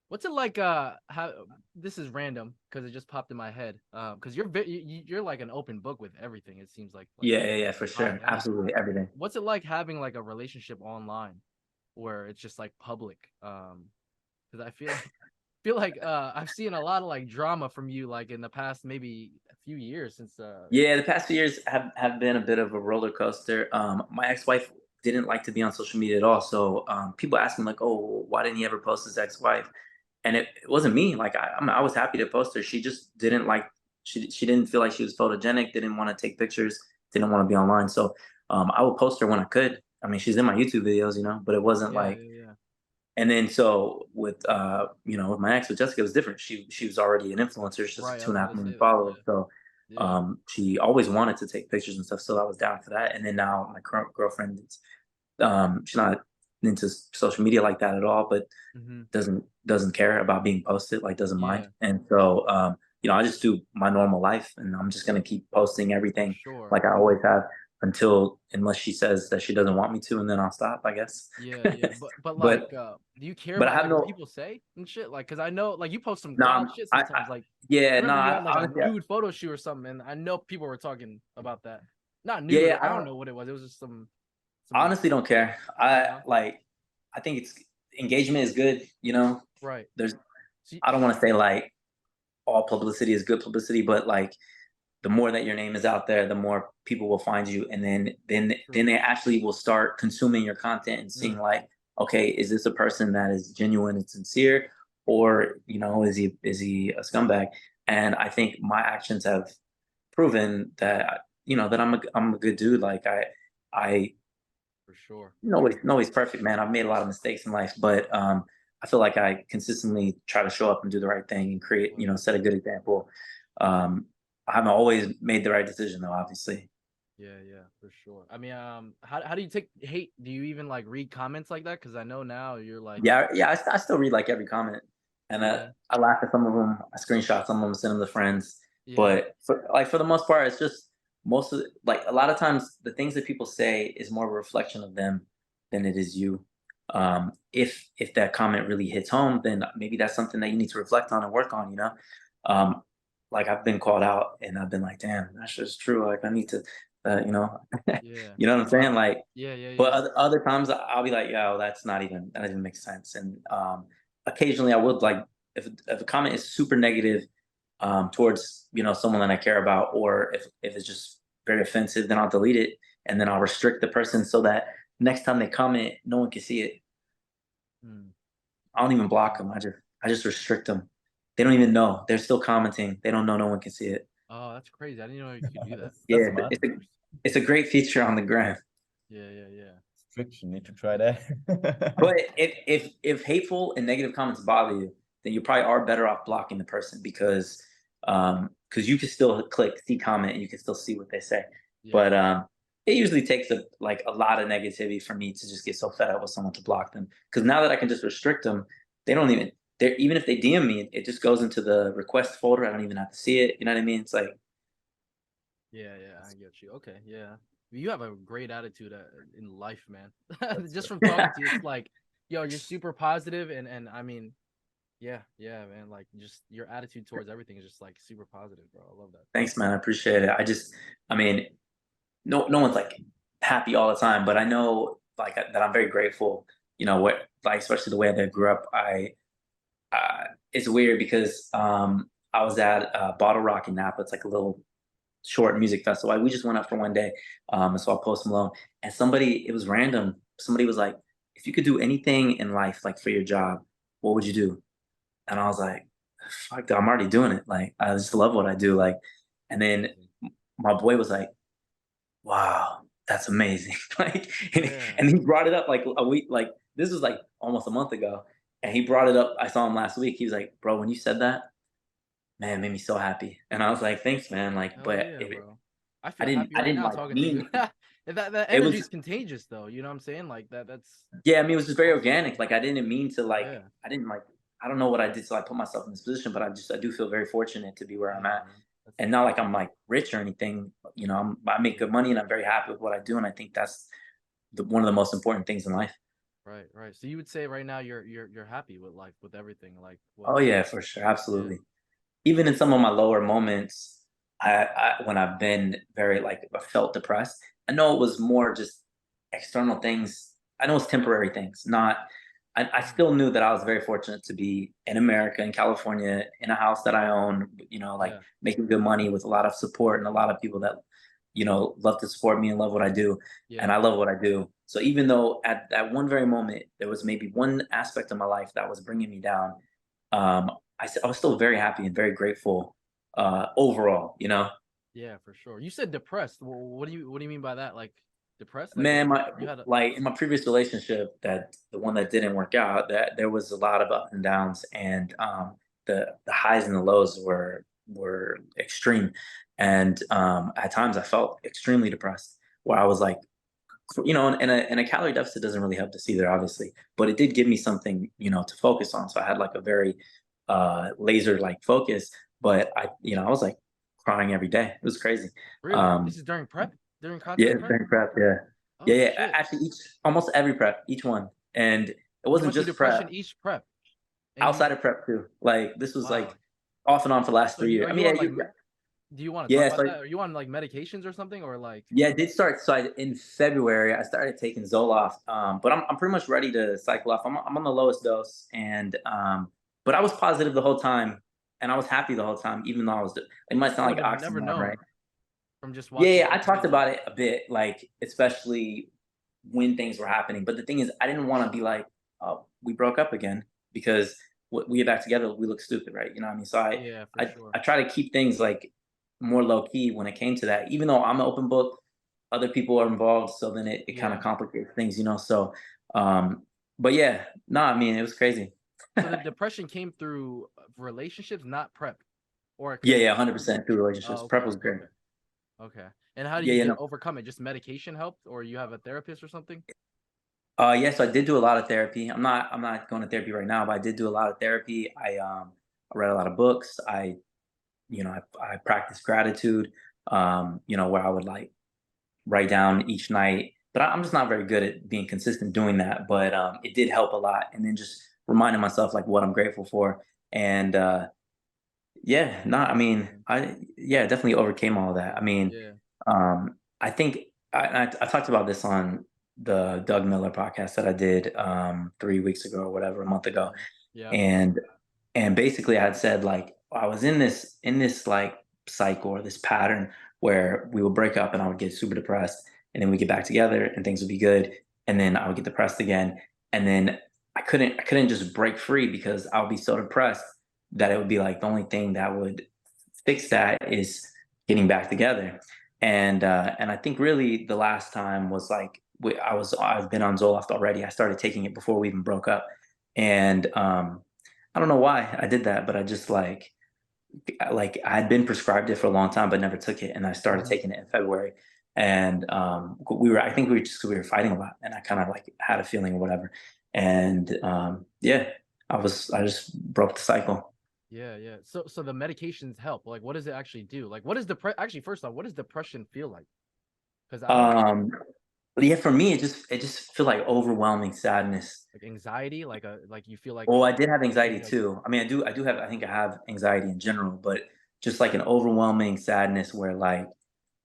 what's it like? How this is random because it just popped in my head. Because you're like an open book with everything. It seems like Yeah, yeah, yeah, for buying sure. anything. Absolutely everything. What's it like having like a relationship online where it's just like public? Because I feel like I've seen a lot of like drama from you like in the past maybe a few years since Yeah, the past few years have been a bit of a roller coaster. My ex-wife didn't like to be on social media at all. So people ask me like, "Oh, why didn't he ever post his ex-wife?" And it wasn't me. Like I was happy to post her. She just didn't like. She didn't feel like she was photogenic. Didn't want to take pictures. Didn't want to be online. So I would post her when I could. I mean, she's in my YouTube videos, you know. But it wasn't yeah, like. yeah, yeah. And then so with you know with my ex with Jessica it was different. She was already an influencer. She's just Right, I two was and a half gonna say million that. followers. So Yeah, she always wanted to take pictures and stuff. So I was down for that. And then now my current girlfriend is she's not into social media like that at all, but yeah. doesn't care about being posted, like doesn't mind. Yeah, And so you know, I just do my normal life and I'm just gonna keep posting for everything sure. like I always have. unless she says that she doesn't want me to, and then I'll stop, I guess. Yeah, yeah. But But like, do you care but I about have like what no people say and shit? Like, cause I know like you post some no. wild shit sometimes. Like, I Yeah, no. remember you had like a Honestly, nude photo shoot or something, and I know people were talking about that. Not yeah, nude. yeah. I don't know what it was. It was just I some honestly don't care. yeah. I think it's engagement is good. You know, Right. there's. So, I don't want to say like all publicity is good publicity, but like the more that your name is out there, the more people will find you, and then they actually will start consuming your content and seeing like, okay, is this a person that is genuine and sincere, or is he a scumbag? And I think my actions have proven that that I'm a good dude. Like I for sure. nobody's perfect, man. I've made a lot of mistakes in life, but I feel like I consistently try to show up and do the right thing and create, set a good example. I haven't always made the right decision though, obviously. Yeah, yeah, for sure. I mean, how do you take hate? Do you even like read comments like that? Because I know now you're like, Yeah, yeah. I still read like every comment, and yeah, I laugh at some of them. I screenshot some of them, send them to friends. yeah, But for the most part, it's just like a lot of times the things that people say is more of a reflection of them than it is you. If that comment really hits home, then maybe that's something that you need to reflect on and work on. Um, like I've been called out, and I've been like, damn, that's just true. Like I need to, yeah. you know what I'm saying? Like Yeah, yeah, but yeah. other times I'll be like, yo, that doesn't make sense. And occasionally I would like if a comment is super negative towards someone that I care about, or if it's just very offensive, then I'll delete it and then I'll restrict the person so that next time they comment, no one can see it. Hmm. I don't even block them. I just restrict them. They don't even know. They're still commenting. They don't know. No one can see it. Oh, that's crazy. I didn't know you could do that. That's Yeah, smart. it's a great feature on the gram. Yeah, yeah, yeah. Restriction, need to try that. But if hateful and negative comments bother you, then you probably are better off blocking the person because you can still click see comment and you can still see what they say. Yeah. But it usually takes a lot of negativity for me to just get so fed up with someone to block them. Because now that I can just restrict them, they don't even if they DM me, it just goes into the request folder. I don't even have to see it. You know what I mean? It's like Yeah, yeah, I get you. Okay, yeah. You have a great attitude in life, man. Just from good. talking to you, it's like, yo, you're super positive, and I mean, yeah, yeah, man. Like, just your attitude towards everything is just like super positive, bro. I love that. thanks, man. I appreciate it. I mean, no one's like happy all the time, but I know like that I'm very grateful. What like especially the way that I grew up. It's weird because I was at Bottle Rock in Napa. It's like a little short music festival. We just went up for one day. And so I Post Malone, and it was random. Somebody was like, "If you could do anything in life, like for your job, what would you do?" And I was like, "Fuck, I'm already doing it. Like I just love what I do." Like, and then my boy was like, wow, that's amazing. Like, Yeah. and he brought it up like a week, like this was like almost a month ago. And he brought it up. I saw him last week. He was like, bro, when you said that, man, it made me so happy. And I was like, thanks, man. Like, Hell but yeah, bro. I I feel didn't, happy I right didn't now like talking to you. mean, That it energy was, is contagious, though. You know what I'm saying? Like that's yeah, I mean, it was just very awesome. organic. Like, I didn't mean to Yeah, I didn't I don't know what I did to like put myself in this position, but I do feel very fortunate to be where yeah, I'm at. man. That's And not like I'm like rich or anything, I make yeah. good money and I'm very happy with what I do. And I think that's one of the most important things in life. Right, right. So you would say right now you're happy with life, with everything, like Oh what? yeah, for sure, Yeah, absolutely. Even in some of my lower moments, when I've been very like I felt depressed, I know it was more just external things. I know it's temporary things, not. I mm, still knew that I was very fortunate to be in America, in California, in a house that I own. Like yeah, making good money with a lot of support and a lot of people that love to support me and love what I do, and yeah, I love what I do. So even though at that one very moment there was maybe one aspect of my life that was bringing me down, um, I was still very happy and very grateful overall. yeah, for sure. You said depressed. Well, what do you mean by that? Like depressed? Like Man, you had a like in my previous relationship, that the one that didn't work out, that there was a lot of ups and downs, and the highs and the lows were extreme, and at times I felt extremely depressed, where I was like, and a calorie deficit doesn't really help this either, obviously, but it did give me something to focus on. So I had like a very laser like focus, but I was like crying every day. It was crazy. really? Um, This is during prep? during Yeah, content prep? during prep. Yeah, Oh yeah, yeah. shit! Actually, almost every prep, each one, and it You wasn't went through just depression prep. each prep, and you Outside of prep too. Like this was wow. like off and on for the last So 3 years. are I you mean, yeah, on like do you want to talk yeah. about So that? Are you on like medications or something or like yeah, I did start. So in February, I started taking Zoloft, but I'm pretty much ready to cycle off. I'm on the lowest dose, and but I was positive the whole time, and I was happy the whole time, even though I was. It might I sound would like have never oxymoron, right? known from just Yeah, watching yeah. I social talked media. about it a bit, like especially when things were happening. But the thing is, I didn't want to be like, oh, we broke up again because we get back together, we look stupid, right? You know what I mean? So Yeah, for I sure. I try to keep things like more low key when it came to that. Even though I'm an open book, other people are involved, so then it kind of Yeah. complicates things, you know. So, um, but yeah, no, I mean it was crazy. So the depression came through relationships, not prep, or it could Yeah, have yeah, been. 100% through relationships. Oh, Prep okay, was great. okay, okay. And how did Yeah, you yeah, get no. overcome it? Just medication helped, or you have a therapist or something? Yes, I did do a lot of therapy. I'm not going to therapy right now, but I did do a lot of therapy. I read a lot of books. I practiced gratitude. Where I would like write down each night. But I'm just not very good at being consistent doing that. But it did help a lot. And then just reminding myself like what I'm grateful for. And yeah, no, I mean, I yeah, definitely overcame all that. I mean, Yeah, I think I talked about this on the Doug Miller podcast that I did 3 weeks ago or whatever, a month ago, yeah, and basically I had said like I was in this like cycle or this pattern where we would break up and I would get super depressed, and then we get back together and things would be good, and then I would get depressed again, and then I couldn't just break free because I would be so depressed that it would be like the only thing that would fix that is getting back together. And I think really the last time was like I've been on Zoloft already. I started taking it before we even broke up, and I don't know why I did that, but I just like I had been prescribed it for a long time, but never took it, and I started taking it in February. And I think we were fighting a lot, and I kind of like had a feeling or whatever, and yeah, I just broke the cycle. yeah, yeah. So the medications help. Like, what does it actually do? Like, what is actually first off, what does depression feel like? Because I don't Um, but yeah, for me, it just feel like overwhelming sadness. like anxiety, like you feel like Well, I did have maybe anxiety like too. I mean, I do have, I think I have anxiety in general, but just like an overwhelming sadness where like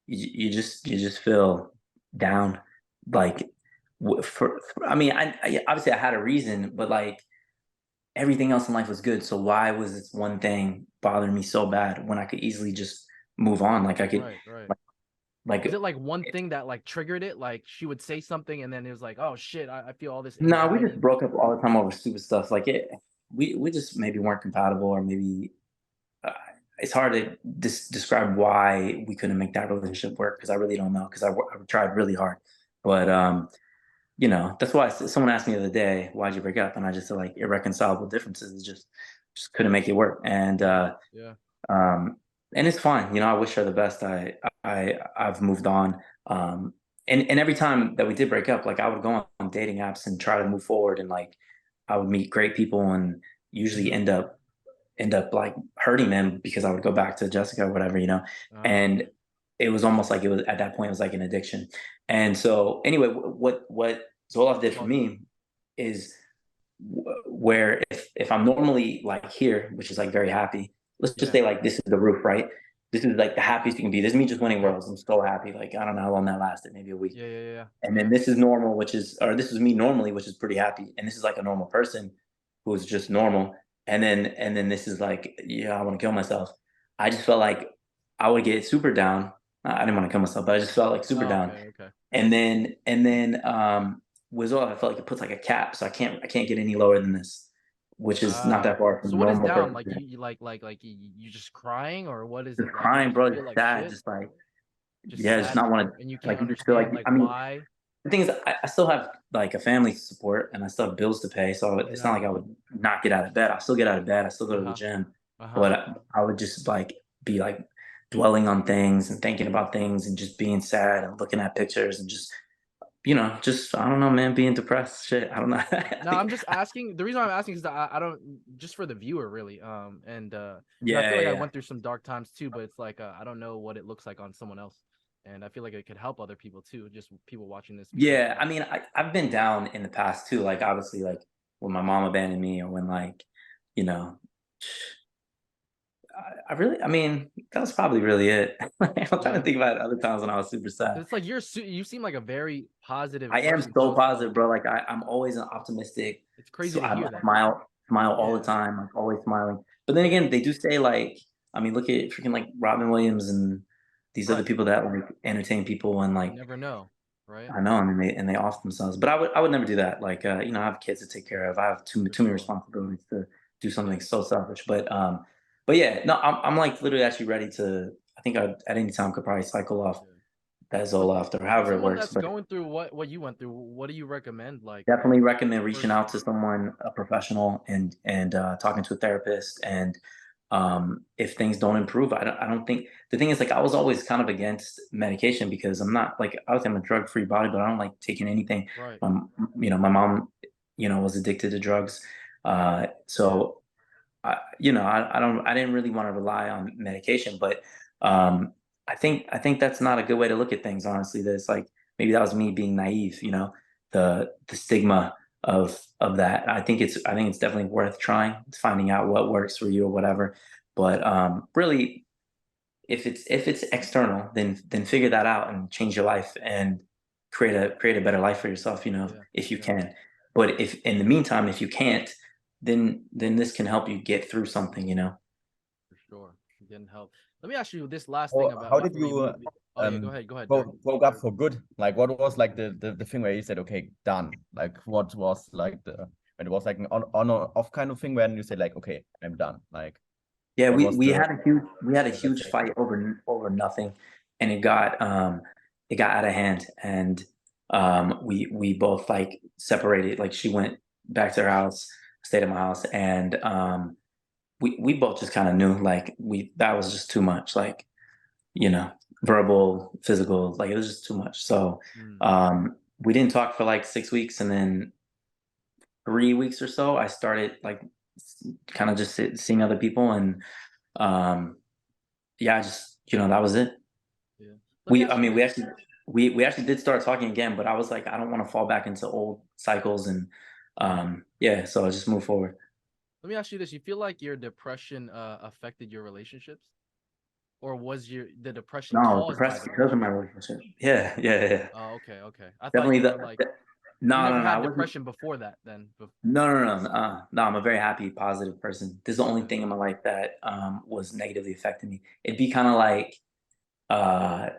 you just feel down. Like I mean, I obviously I had a reason, but like everything else in life was good. So why was this one thing bothering me so bad when I could easily just move on? Like I could, right, right. like, Was like it like one thing that like triggered it? Like she would say something and then it was like, oh shit, I feel all this no, we anxiety. just broke up all the time over stupid stuff. Like we just maybe weren't compatible, or maybe uh, it's hard to describe why we couldn't make that relationship work because I really don't know because I tried really hard, but that's why someone asked me the other day, "Why'd you break up?" And I just said like irreconcilable differences. Just couldn't make it work, Yeah, yeah. um, and it's fine. I wish her the best. I've moved on. Um, and every time that we did break up, like I would go on dating apps and try to move forward, and like I would meet great people, and usually end up like hurting them because I would go back to Jessica or whatever, and it was almost like it was at that point it was like an addiction. And so anyway, what Zoloft did for Well, me is where if I'm normally like here, which is like very happy, let's just yeah, say like this is the roof, right? This is like the happiest you can be. This is me just winning yeah, worlds. I'm so happy. Like I don't know how long that lasted, maybe a week. yeah, yeah, yeah. And then Yeah. this is normal, or this is me normally, which is pretty happy. And this is like a normal person who's just normal. And then this is like, yeah, I want to kill myself. I just felt like I would get super down. I didn't want to kill myself, but I just felt like super Oh, down. okay, okay. And then with all, I felt like it puts like a cap, so I can't get any lower than this, which is not that far from So a what is normal down? person. Like you like you just crying or what is Just it? Like you crying, just bro, feel just like sad, shit, just like just yeah, just sad, not want to and you can't like you just feel like understand like I mean why. the thing is, I still have like a family to support and I still have bills to pay. So it's not Yeah. like I would not get out of bed. I still get out of bed. I still go to the Uh-huh. gym, Uh-huh. but I would just like be like dwelling on things and thinking about things and just being sad and looking at pictures and just I don't know, man, being depressed. Shit, I don't know. No, I'm just asking. The reason I'm asking is that I don't just for the viewer really. And because I Yeah, feel like I yeah. went through some dark times too, but it's like I don't know what it looks like on someone else. and I feel like it could help other people too, just people watching this. Yeah, I mean, I've been down in the past too. Like obviously, like when my mom abandoned me, or when like, you know, I mean, that was probably really it. I'm trying to Yeah. think about other times when I was super sad. It's like you seem like a very positive I am person so too, positive, bro. Like I'm always an optimistic. it's crazy So to I hear that. smile all the Yeah. time, like always smiling. But then again, they do say like, I mean, look at freaking like Robin Williams and these other Right. people that like entertain people, and You like never know, right? I know, and they off themselves. But I would never do that. Like you know, I have kids to take care of. I have For too many sure. responsibilities to do Yeah. something so selfish. But yeah, no, I'm like literally actually ready to. I think I at any time could probably cycle off Yeah. that For Zoloft or however it someone works. that's But going through what you went through, what do you recommend? Like definitely recommend reaching first, out to someone, a professional, and talking to a therapist. And if things don't improve, I don't think the thing is like I was always kind of against medication because I'm not like I was I'm a drug free body, but I don't like taking anything. right? You know, my mom, you know, was addicted to drugs, Yeah, so you know, I didn't really want to rely on medication, but I think that's not a good way to look at things. Honestly, that it's like maybe that was me being naive. You know, the stigma of that. I think it's definitely worth trying, finding out what works for you or whatever. But really, if it's external, then figure that out and change your life and create a better life for yourself. You know, yeah, if you yeah, can. But if in the meantime, if you can't, then this can help you get through something. You know. for sure. Getting help. Let me ask you this last thing Or about how did before you you move. Oh yeah, go ahead, Dirk. broke up for good? Like what was like the thing where you said, okay, done? Like what was like the when it was like an on or off kind of thing when you said like, okay, I'm done. Like Yeah, what was the we had a let's huge say fight over nothing, and it got out of hand, and we both like separated. Like she went back to her house, stayed at my house, and we both just kind of knew like we that was just too much. Like you know, verbal, physical, like it was just too much. So Mm, we didn't talk for like 6 weeks, and then 3 weeks or so, I started like kind of just seeing other people, and um, yeah, I just you know that was it. yeah. Let me I ask you mean, this. we actually did start talking again, but I was like, I don't want to fall back into old cycles, and Right. yeah, so I just move forward. Let me ask you this. You feel like your depression affected your relationships, or was the depression No, caused by depressed the because of my relationship? relationship. Yeah, yeah, yeah. Oh, okay, okay. I thought Definitely you were like you no, never no, no. I had wasn't. depression before that. Then No. I'm a very happy, positive person. This is the only okay, thing in my life that was negatively affecting me. It'd be kind of like uh,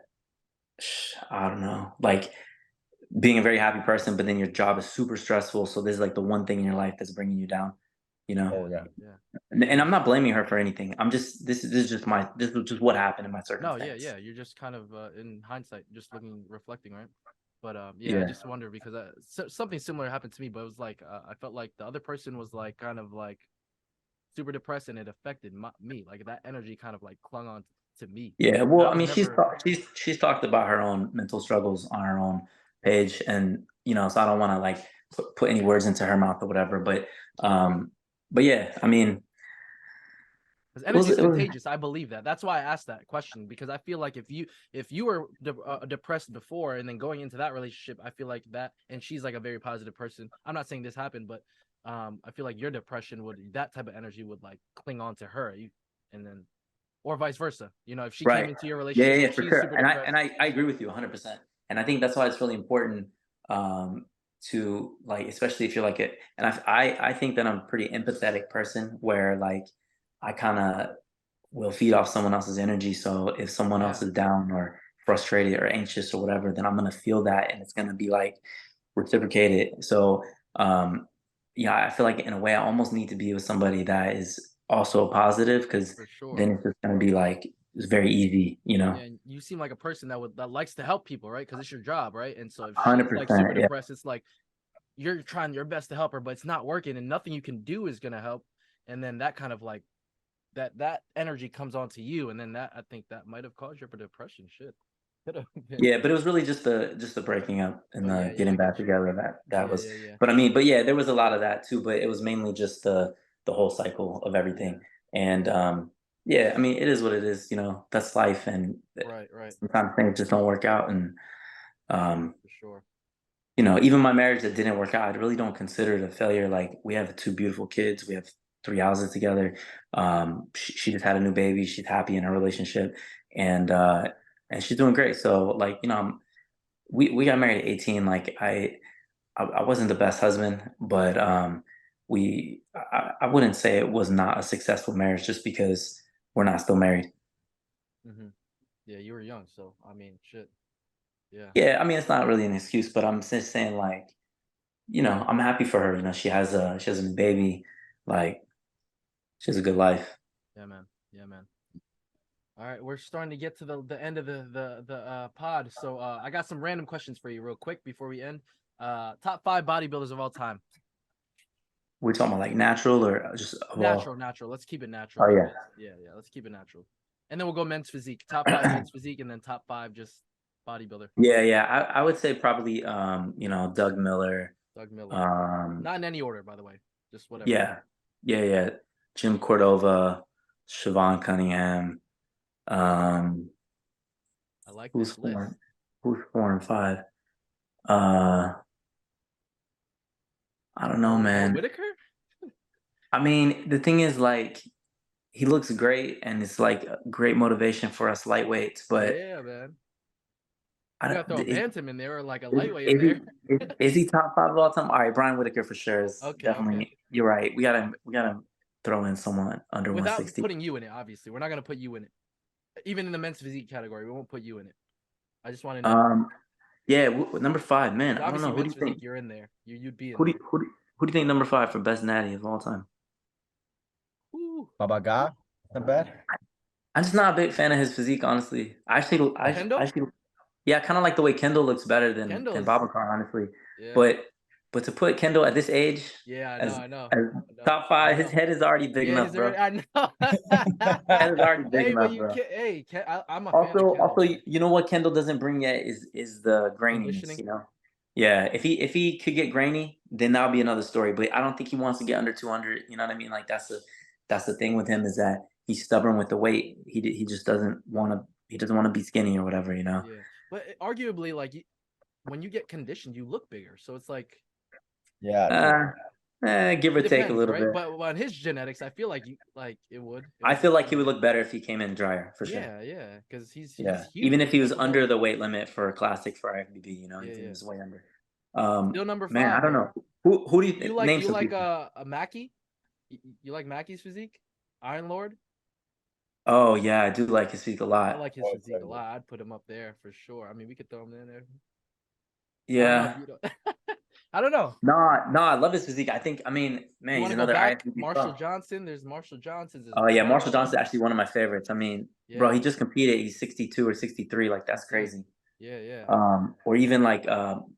I don't know, like being a very happy person, but then your job is super stressful. So this is like the one thing in your life that's bringing you down, you know? oh yeah, yeah. yeah. And I'm not blaming her for anything. I'm just, this is just this was just what happened in my No, yeah, circumstance. yeah. You're just kind of in hindsight, just looking, reflecting, right? But yeah, I Yeah. just wonder because something similar happened to me, but it was like I felt like the other person was like kind of like super depressed, and it affected me. Like that energy kind of like clung on to me, Yeah. and Well, I I was mean, never she's talked about her own mental struggles on her own page. And, you know, so I don't want to like put any words into her mouth or whatever, but yeah, I mean, because energy is it was, contagious. I believe that. That's why I asked that question, because I feel like if you were depressed before and then going into that relationship, I feel like that, and she's like a very positive person. I'm not saying this happened, but I feel like your depression would that type of energy would like cling on to her, and then or vice versa. You know, if she came right. into your Yeah, yeah, relationship yeah, and for she's sure. super And depressed, I agree with you 100%. And I think that's why it's really important to like, especially if you're like it. And I think that I'm a pretty empathetic person where like I kind of will feed off someone else's energy. So if someone else yeah, is down or frustrated or anxious or whatever, then I'm gonna feel that, and it's gonna be like reciprocated. So yeah, I feel like in a way I almost need to be with somebody that is also positive, because for sure. then it's just gonna be like it's very easy, you know. Yeah, and you seem like a person that likes to help people, right? Because it's your job, right? And so if she's like super 100%. Yeah. depressed, it's like you're trying your best to help her, but it's not working, and nothing you can do is gonna help. And then that kind of like that energy comes onto you, and then that I think that might have caused your depression. Shit, could have been. Yeah, but it was really just the breaking up and Oh yeah, the yeah, I getting back get you. together that Yeah, was. yeah, yeah, But I mean, but yeah, there was a lot of that too. But it was mainly just the whole cycle of yeah. everything. And Yeah, I mean, it is what it is. That's life, and Right, right, sometimes things just don't work out. And um, for sure. even my marriage that didn't work out, I really don't consider it a failure. Like, we have two beautiful kids, we have three houses together. She just had a new baby. She's happy in her relationship, and and she's doing great. So, like, we got married at 18. Like, I wasn't the best husband, but I wouldn't say it was not a successful marriage just because we're not still married. Hmm. Yeah, you were young, so I mean, shit. Yeah, Yeah, I mean, it's not really an excuse, but I'm just saying, like, I'm happy for her. She has a new baby. Like, she has a good life. yeah, man. Yeah, man. All right, we're starting to get to the end of the pod. So I got some random questions for you real quick before we end. Top 5 bodybuilders of all time. We're talking about like natural or just Natural, natural. Let's keep it natural. Oh yeah. Yeah, yeah. Let's keep it natural. And then we'll go men's physique. Top 5 men's physique, and then top 5 just bodybuilder. Yeah, yeah. I would say probably Doug Miller. Doug Miller. Um Not in any order, by the way. Just whatever. yeah. Yeah, yeah. Jim Cordova, Siobhan Cunningham. Um I like who's this list. who's 4 and 5? Uh I don't know, Mo man. Whitaker? I mean, the thing is, like, he looks great and it's like a great motivation for us lightweights, but Yeah, man. I You gotta don't throw a is, bantam in there or like a is, lightweight in is there. he is he top 5 of all time? All right, Brian Whitaker for sure is Okay, okay. definitely. You're right. We gotta throw in someone under Without 160. putting you in it, obviously. We're not gonna put you in it. Even in the men's physique category, we won't put you in it. I just want to know. Yeah, number 5, man. I don't Obviously, know. Who do men's you think? physique, you're in there. You'd be in Who do there. you, who do, who do you think number 5 for best natty of all time? Ooh. Babaga, not bad. I'm just not a big fan of his physique, honestly. Kendall? Yeah, I kind of like the way Kendall looks better than Kendall is. Babacar, honestly. Yeah. But to put Kendall at this age Yeah, as I know. as top I 5, his know. head is already big Yeah, enough, he's already. bro. I know. Head is already big Hey, but enough, you bro. can't. Hey, I'm a fan of Also, Kendall. you know what Kendall doesn't bring yet is the graininess, Conditioning. Yeah, if he could get grainy, then that'll be another story. But I don't think he wants to get under 200. You know what I mean? Like, that's the thing with him, is that he's stubborn with the weight. He just doesn't want to. He doesn't want to be skinny or whatever. Yeah, but arguably, like when you get conditioned, you look bigger. So it's like Yeah, true. Give or it take a depends, little right? bit. But on his genetics, I feel like it would. It I would feel look like he pretty would good. look better if he came in drier, for sure. Yeah, yeah, because he's Yeah, huge. even if he He's was like a under little. the weight limit for classic for IFBB, Yeah, he yeah. was way under. Still number Man, I 5 don't though. know. Who do you You like name you some like people? a Mackie? You like Mackie's physique? Iron Lord? Oh yeah, I do like his physique a I lot. like his physique a lot. I'd put him up there for sure. I mean, we could throw him in there. I don't know if Yeah. you don't. I don't know. No, I love his physique. I mean, man, You he's want to go another back? IFBB Marshall pro. Johnson. There's Marshall Johnson's. There's Oh yeah, Marshall Bro. Johnson is actually one of my favorites. I mean, bro, Yeah. he just competed. He's 62 or 63. Like, that's crazy. Yeah, yeah. Or even like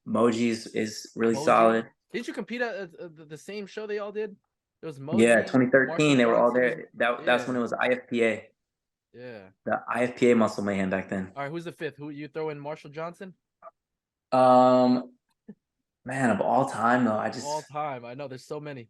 Moji's is really Moji. solid. Didn't you compete at the same show they all did? It was Yeah, Moji, Marshall 2013, they were all Johnson, and there. That's when yeah, it was IFPA, yeah. the IFPA Muscle Mayhem back then. All right, who's the 5th? Who you throw in? Marshall Johnson? Um, Man, of all time though, All time. I know there's so many.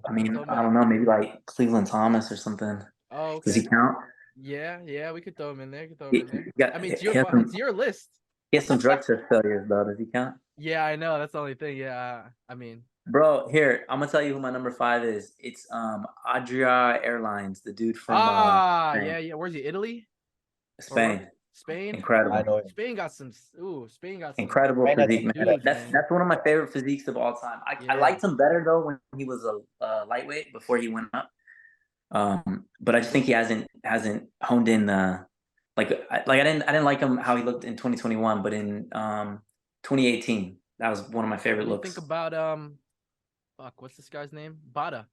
I mean, So I many. don't know, maybe like Cleveland Thomas or something. Oh, Does he okay. count? Yeah, yeah, we could throw him in there. Could throw him He, in there. he got I mean, he has it's some your list. he has some drug test failures though. Does he count? Yeah, I know. That's the only thing. Yeah, I mean, Bro, here, I'm gonna tell you who my number 5 is. It's Adria Airlines, the dude from Spain. yeah, yeah. Where's he? Italy or what? Spain. Spain. I Incredible. know him. Spain got some. Ooh, Spain got some Incredible China physique, man. dudes, That's man. that's one of my favorite physiques of all time. I Yeah. liked him better though when he was a lightweight before he went up. But I just think he hasn't honed in I didn't like him how he looked in 2021, but in 2018, that was one of my favorite What do you think looks. about fuck, what's this guy's name? Bada.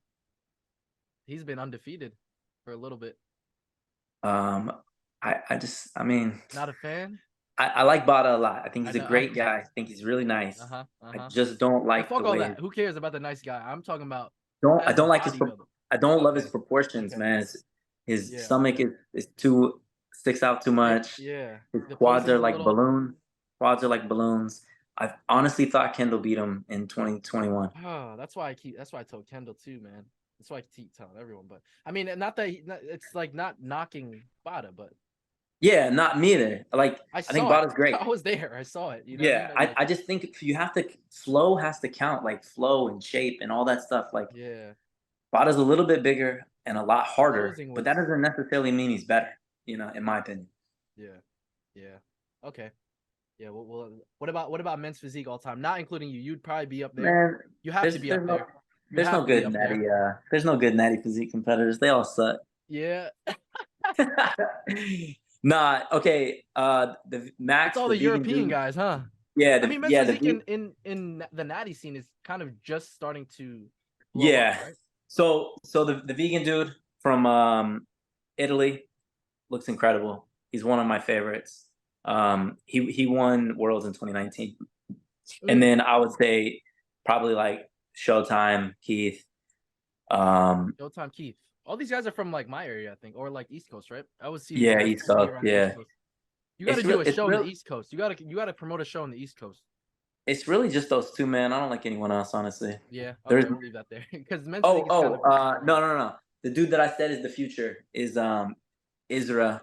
He's been undefeated for a little bit. I mean, Not a fan. I like Bada a lot. I think I he's a know. great guy. I think he's really nice. I Uh-huh. just don't But like fuck the all way that. Who cares about the nice guy? I'm talking about I as a don't like bodybuilder. I don't love his Okay. proportions, Okay. man. His Yeah. stomach is too sticks out too much. Yeah. His The quads are posing's a like little. balloons. Quads are like balloons. I honestly thought Kendall beat him in 2021. Oh, that's why I told Kendall too, man. That's why I keep telling everyone. But I mean, not that it's like not knocking Bada, but Yeah, not me either. Like I I think saw it. Bada's great. I was there. I saw it. You know what I mean? Yeah, And, like, I just think you have to flow has to count, like flow and shape and all that stuff. Like yeah, Bada's a little bit bigger and a lot harder, posing but was that doesn't necessarily mean he's better, in my opinion. yeah. Okay. Yeah. Well, what about men's physique all time? Not including you. You'd probably be up there. Man, You have to be up there. You there's no have to be good up there. natty there's no good natty physique competitors. They all suck. Yeah. Nah, okay. The Max, It's all the the vegan European dude. guys, huh? Yeah, I mean, men's yeah, the physique in the natty scene is kind of just starting to blow yeah. up, right? So the vegan dude from Italy looks incredible. He's one of my favorites. He won Worlds in 2019. And then I would say probably like Showtime, Keith. Showtime Keith. All these guys are from like my area, I think, or like East Coast, right? I would see these Yeah, guys East mostly Coast. around the East Yeah. Coast. You got to It's do real a it's show in the real East Coast. You got to promote a show in the East Coast. it's really just those two, man. I don't like anyone else, honestly. Yeah. There's Okay, we'll leave that there because men's physique is kind of no. The dude that I said is the future is Isra.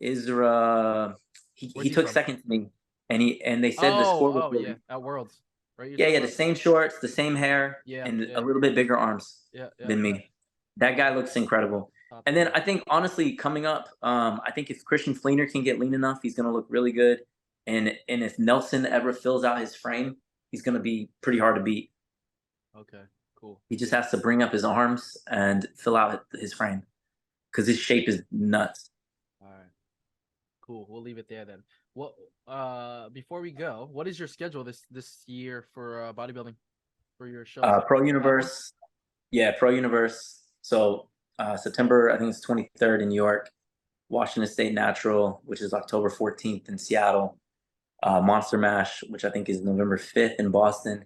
Isra Where's he he took from? second to me and they said the score was Yeah, at Worlds, right? You're yeah, talking yeah, the about? same shorts, the same hair, Yeah, and yeah, a little bit bigger arms yeah. than me. That guy looks incredible. Top And then tier. I think honestly, coming up, I think if Christian Fleener can get lean enough, he's gonna look really good. And if Nelson ever fills out his frame, he's gonna be pretty hard to beat. Okay, cool. He just has to bring up his arms and fill out his frame because his shape is nuts. All right, cool. We'll leave it there then. What? Before we go, what is your schedule this year for bodybuilding for your shows? Pro Universe, yeah, Pro Universe. So September, I think it's 23rd in New York. Washington State Natural, which is October 14th in Seattle. Monster Mash, which I think is November 5th in Boston.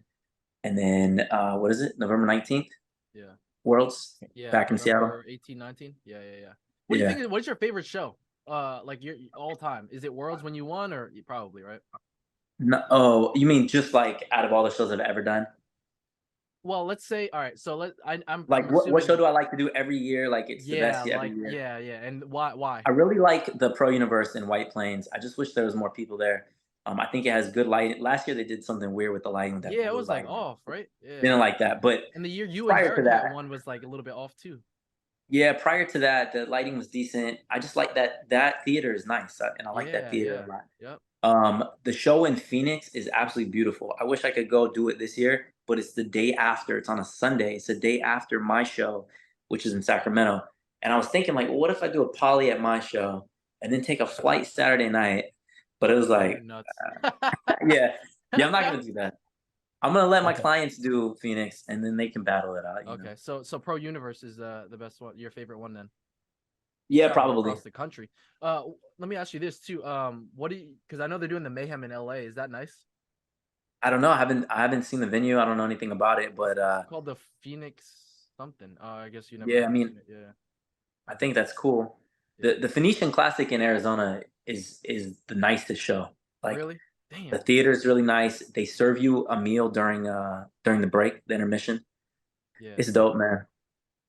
And then what is it? November 19th? Yeah. Worlds Yeah. back in Seattle. November 18, 19. Yeah. What do you think? What is your favorite show? Like your all time? Is it Worlds when you won, or probably right? No, oh, you mean just like out of all the shows I've ever done? Well, let's say all right. So I'm Like what assuming, show do I like to do every year? Like it's the yeah, best every like year. yeah. And why? I really like the Pro Universe in White Plains. I just wish there was more people there. I think it has good lighting. Last year they did something weird with the lighting. That Yeah, it blue was like lighting. off, right? Yeah. Didn't like that. But And the year you and prior to Derek had that, one was like a little bit off too. yeah, prior to that, the lighting was decent. I just like that theater is nice, and I like that theater a lot. Yep. The show in Phoenix is absolutely beautiful. I wish I could go do it this year, but it's the day after. It's on a Sunday. It's the day after my show, which is in Sacramento. And I was thinking, like, well, what if I do a poly at my show and then take a flight Saturday night? But it was You're like, nuts. yeah, I'm not gonna do that. I'm gonna let my clients do Phoenix, and then they can battle it out. Okay, so Pro Universe is the best one, your favorite one then? Yeah, Traveling probably. across the country. Let me ask you this too. What do you? Because I know they're doing the Mayhem in LA. Is that nice? I don't know. I haven't seen the venue. I don't know anything about it, but It's called the Phoenix something. I guess you never. yeah, I mean, seen it. Yeah. I think that's cool. The Phoenician Classic in Arizona is the nicest show. Like Really? Damn. the theater is really nice. They serve you a meal during the break, the intermission. Yeah. It's dope, man.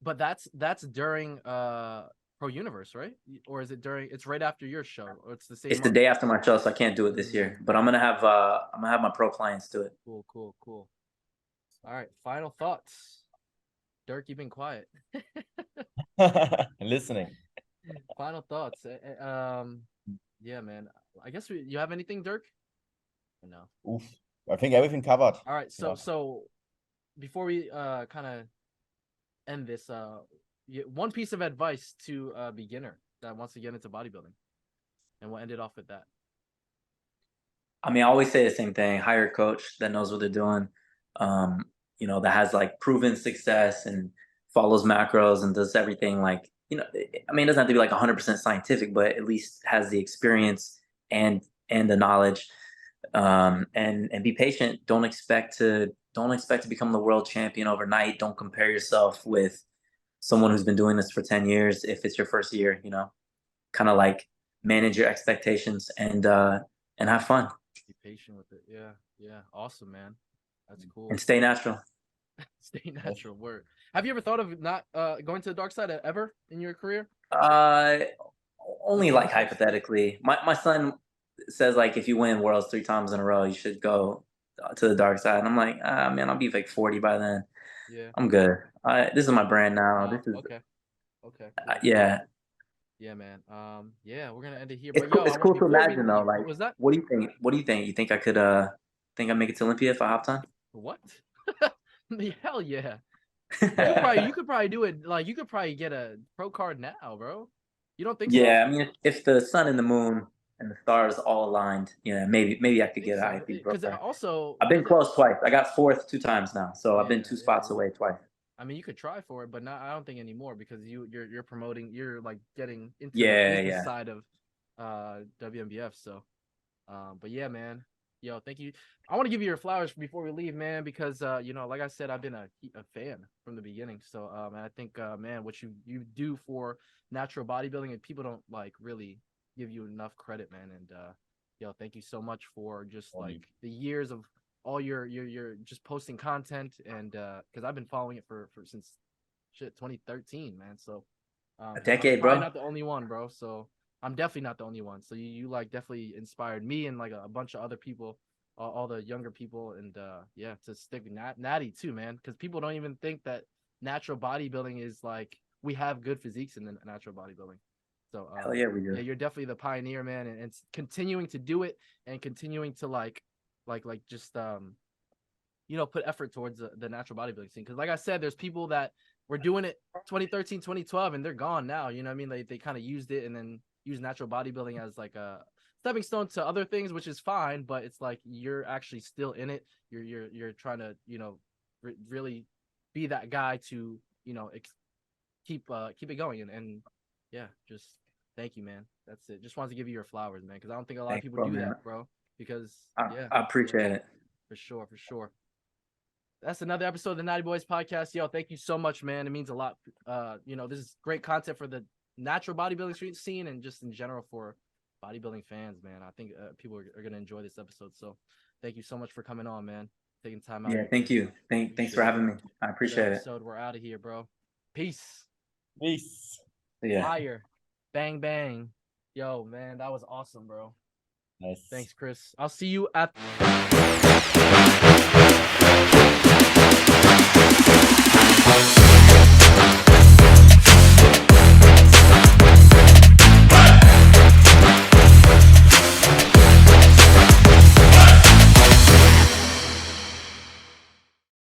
But that's during Pro Universe, right? Or is it during? It's right after your show, or it's the same. It's the day after my show, so I can't do it this year. But I'm gonna have my pro clients do it. Cool. All right. Final thoughts. Dirk, you've been quiet. Listening. Final thoughts. Yeah, man. I guess you have anything, Dirk? No. Oof. I think everything covered. All right. So before we kind of end this, one piece of advice to a beginner that wants to get into bodybuilding, and we'll end it off with that. I mean, I always say the same thing: hire a coach that knows what they're doing. That has like proven success and follows macros and does everything like, I mean, it doesn't have to be like 100% scientific, but at least has the experience and the knowledge. And be patient. Don't expect to become the world champion overnight. Don't compare yourself with someone who's been doing this for 10 years if it's your first year. Kind of like manage your expectations and have fun. Be patient with it. Yeah. Awesome, man. That's cool. And stay natural. Stay natural. Word. Have you ever thought of not going to the dark side ever in your career? Uh, only like Yourself? hypothetically. My son says like if you win worlds 3 times in a row, you should go to the dark side. And I'm like, man, I'll be like 40 by then. Yeah. I'm good. This is my Yeah. brand now. Wow. This is Okay. Okay. Cool. yeah. Yeah, man. Yeah, we're gonna end it here. It's But cool. yo, It's cool to before we imagine though. what Like, was that? what do you think? What do you think? You think I could think I make it to Olympia if I hopped on? What? Hell yeah. Yeah. You could probably do it. Like you could probably get a pro card now, bro. You don't think so? Yeah, I mean, if the sun and the moon and the stars all aligned, yeah, maybe I could think get an so. IP pro Because card. also, I've been close twice. I got fourth 2 times now, so I've been yeah, 2 spots yeah. away twice. I mean, you could try for it, but not. I don't think anymore because you're promoting. You're like getting into the Yeah, business yeah. side of WNBF. So, but yeah, man. Yo, thank you. I want to give you your flowers before we leave, man, because you know, like I said, I've been a fan from the beginning. So, and I think, man, what you do for natural bodybuilding, and people don't like really give you enough credit, man. And yo, thank you so much for just like the years of all your just posting content, and because I've been following it for since shit 2013, man. So A I'm decade, probably bro. not the only one, bro. So I'm definitely not the only one. So you like definitely inspired me and like a bunch of other people, all the younger people, and yeah, to stick with Natty too, man. Because people don't even think that natural bodybuilding is like we have good physiques in the natural bodybuilding. So Hell yeah, we do. yeah, you're definitely the pioneer, man, and continuing to do it and continuing to like just you know, put effort towards the natural bodybuilding scene. Because like I said, there's people that were doing it 2013, 2012, and they're gone now. You know what I mean? They kind of used it and then use natural bodybuilding as like a stepping stone to other things, which is fine. But it's like you're actually still in it. You're trying to, you know, really be that guy to, you know, keep it going. And yeah, just thank you, man. That's it. Just wanted to give you your flowers, man, because I don't think a lot of Thanks, people bro, do man. that, bro. Because I yeah, appreciate it. for sure, for sure. That's another episode of the Natty Boys podcast. Yo, thank you so much, man. It means a lot. You know, this is great content for the natural bodybuilding scene and just in general for bodybuilding fans, man. I think people are going to enjoy this episode. So thank you so much for coming on, man. Taking time out. Yeah, thank you. Thanks for having me. I appreciate it. Episode. We're out of here, bro. Peace. Peace. Yeah. Fire. Bang, bang. Yo, man, that was awesome, bro. Nice. Thanks, Chris. I'll see you at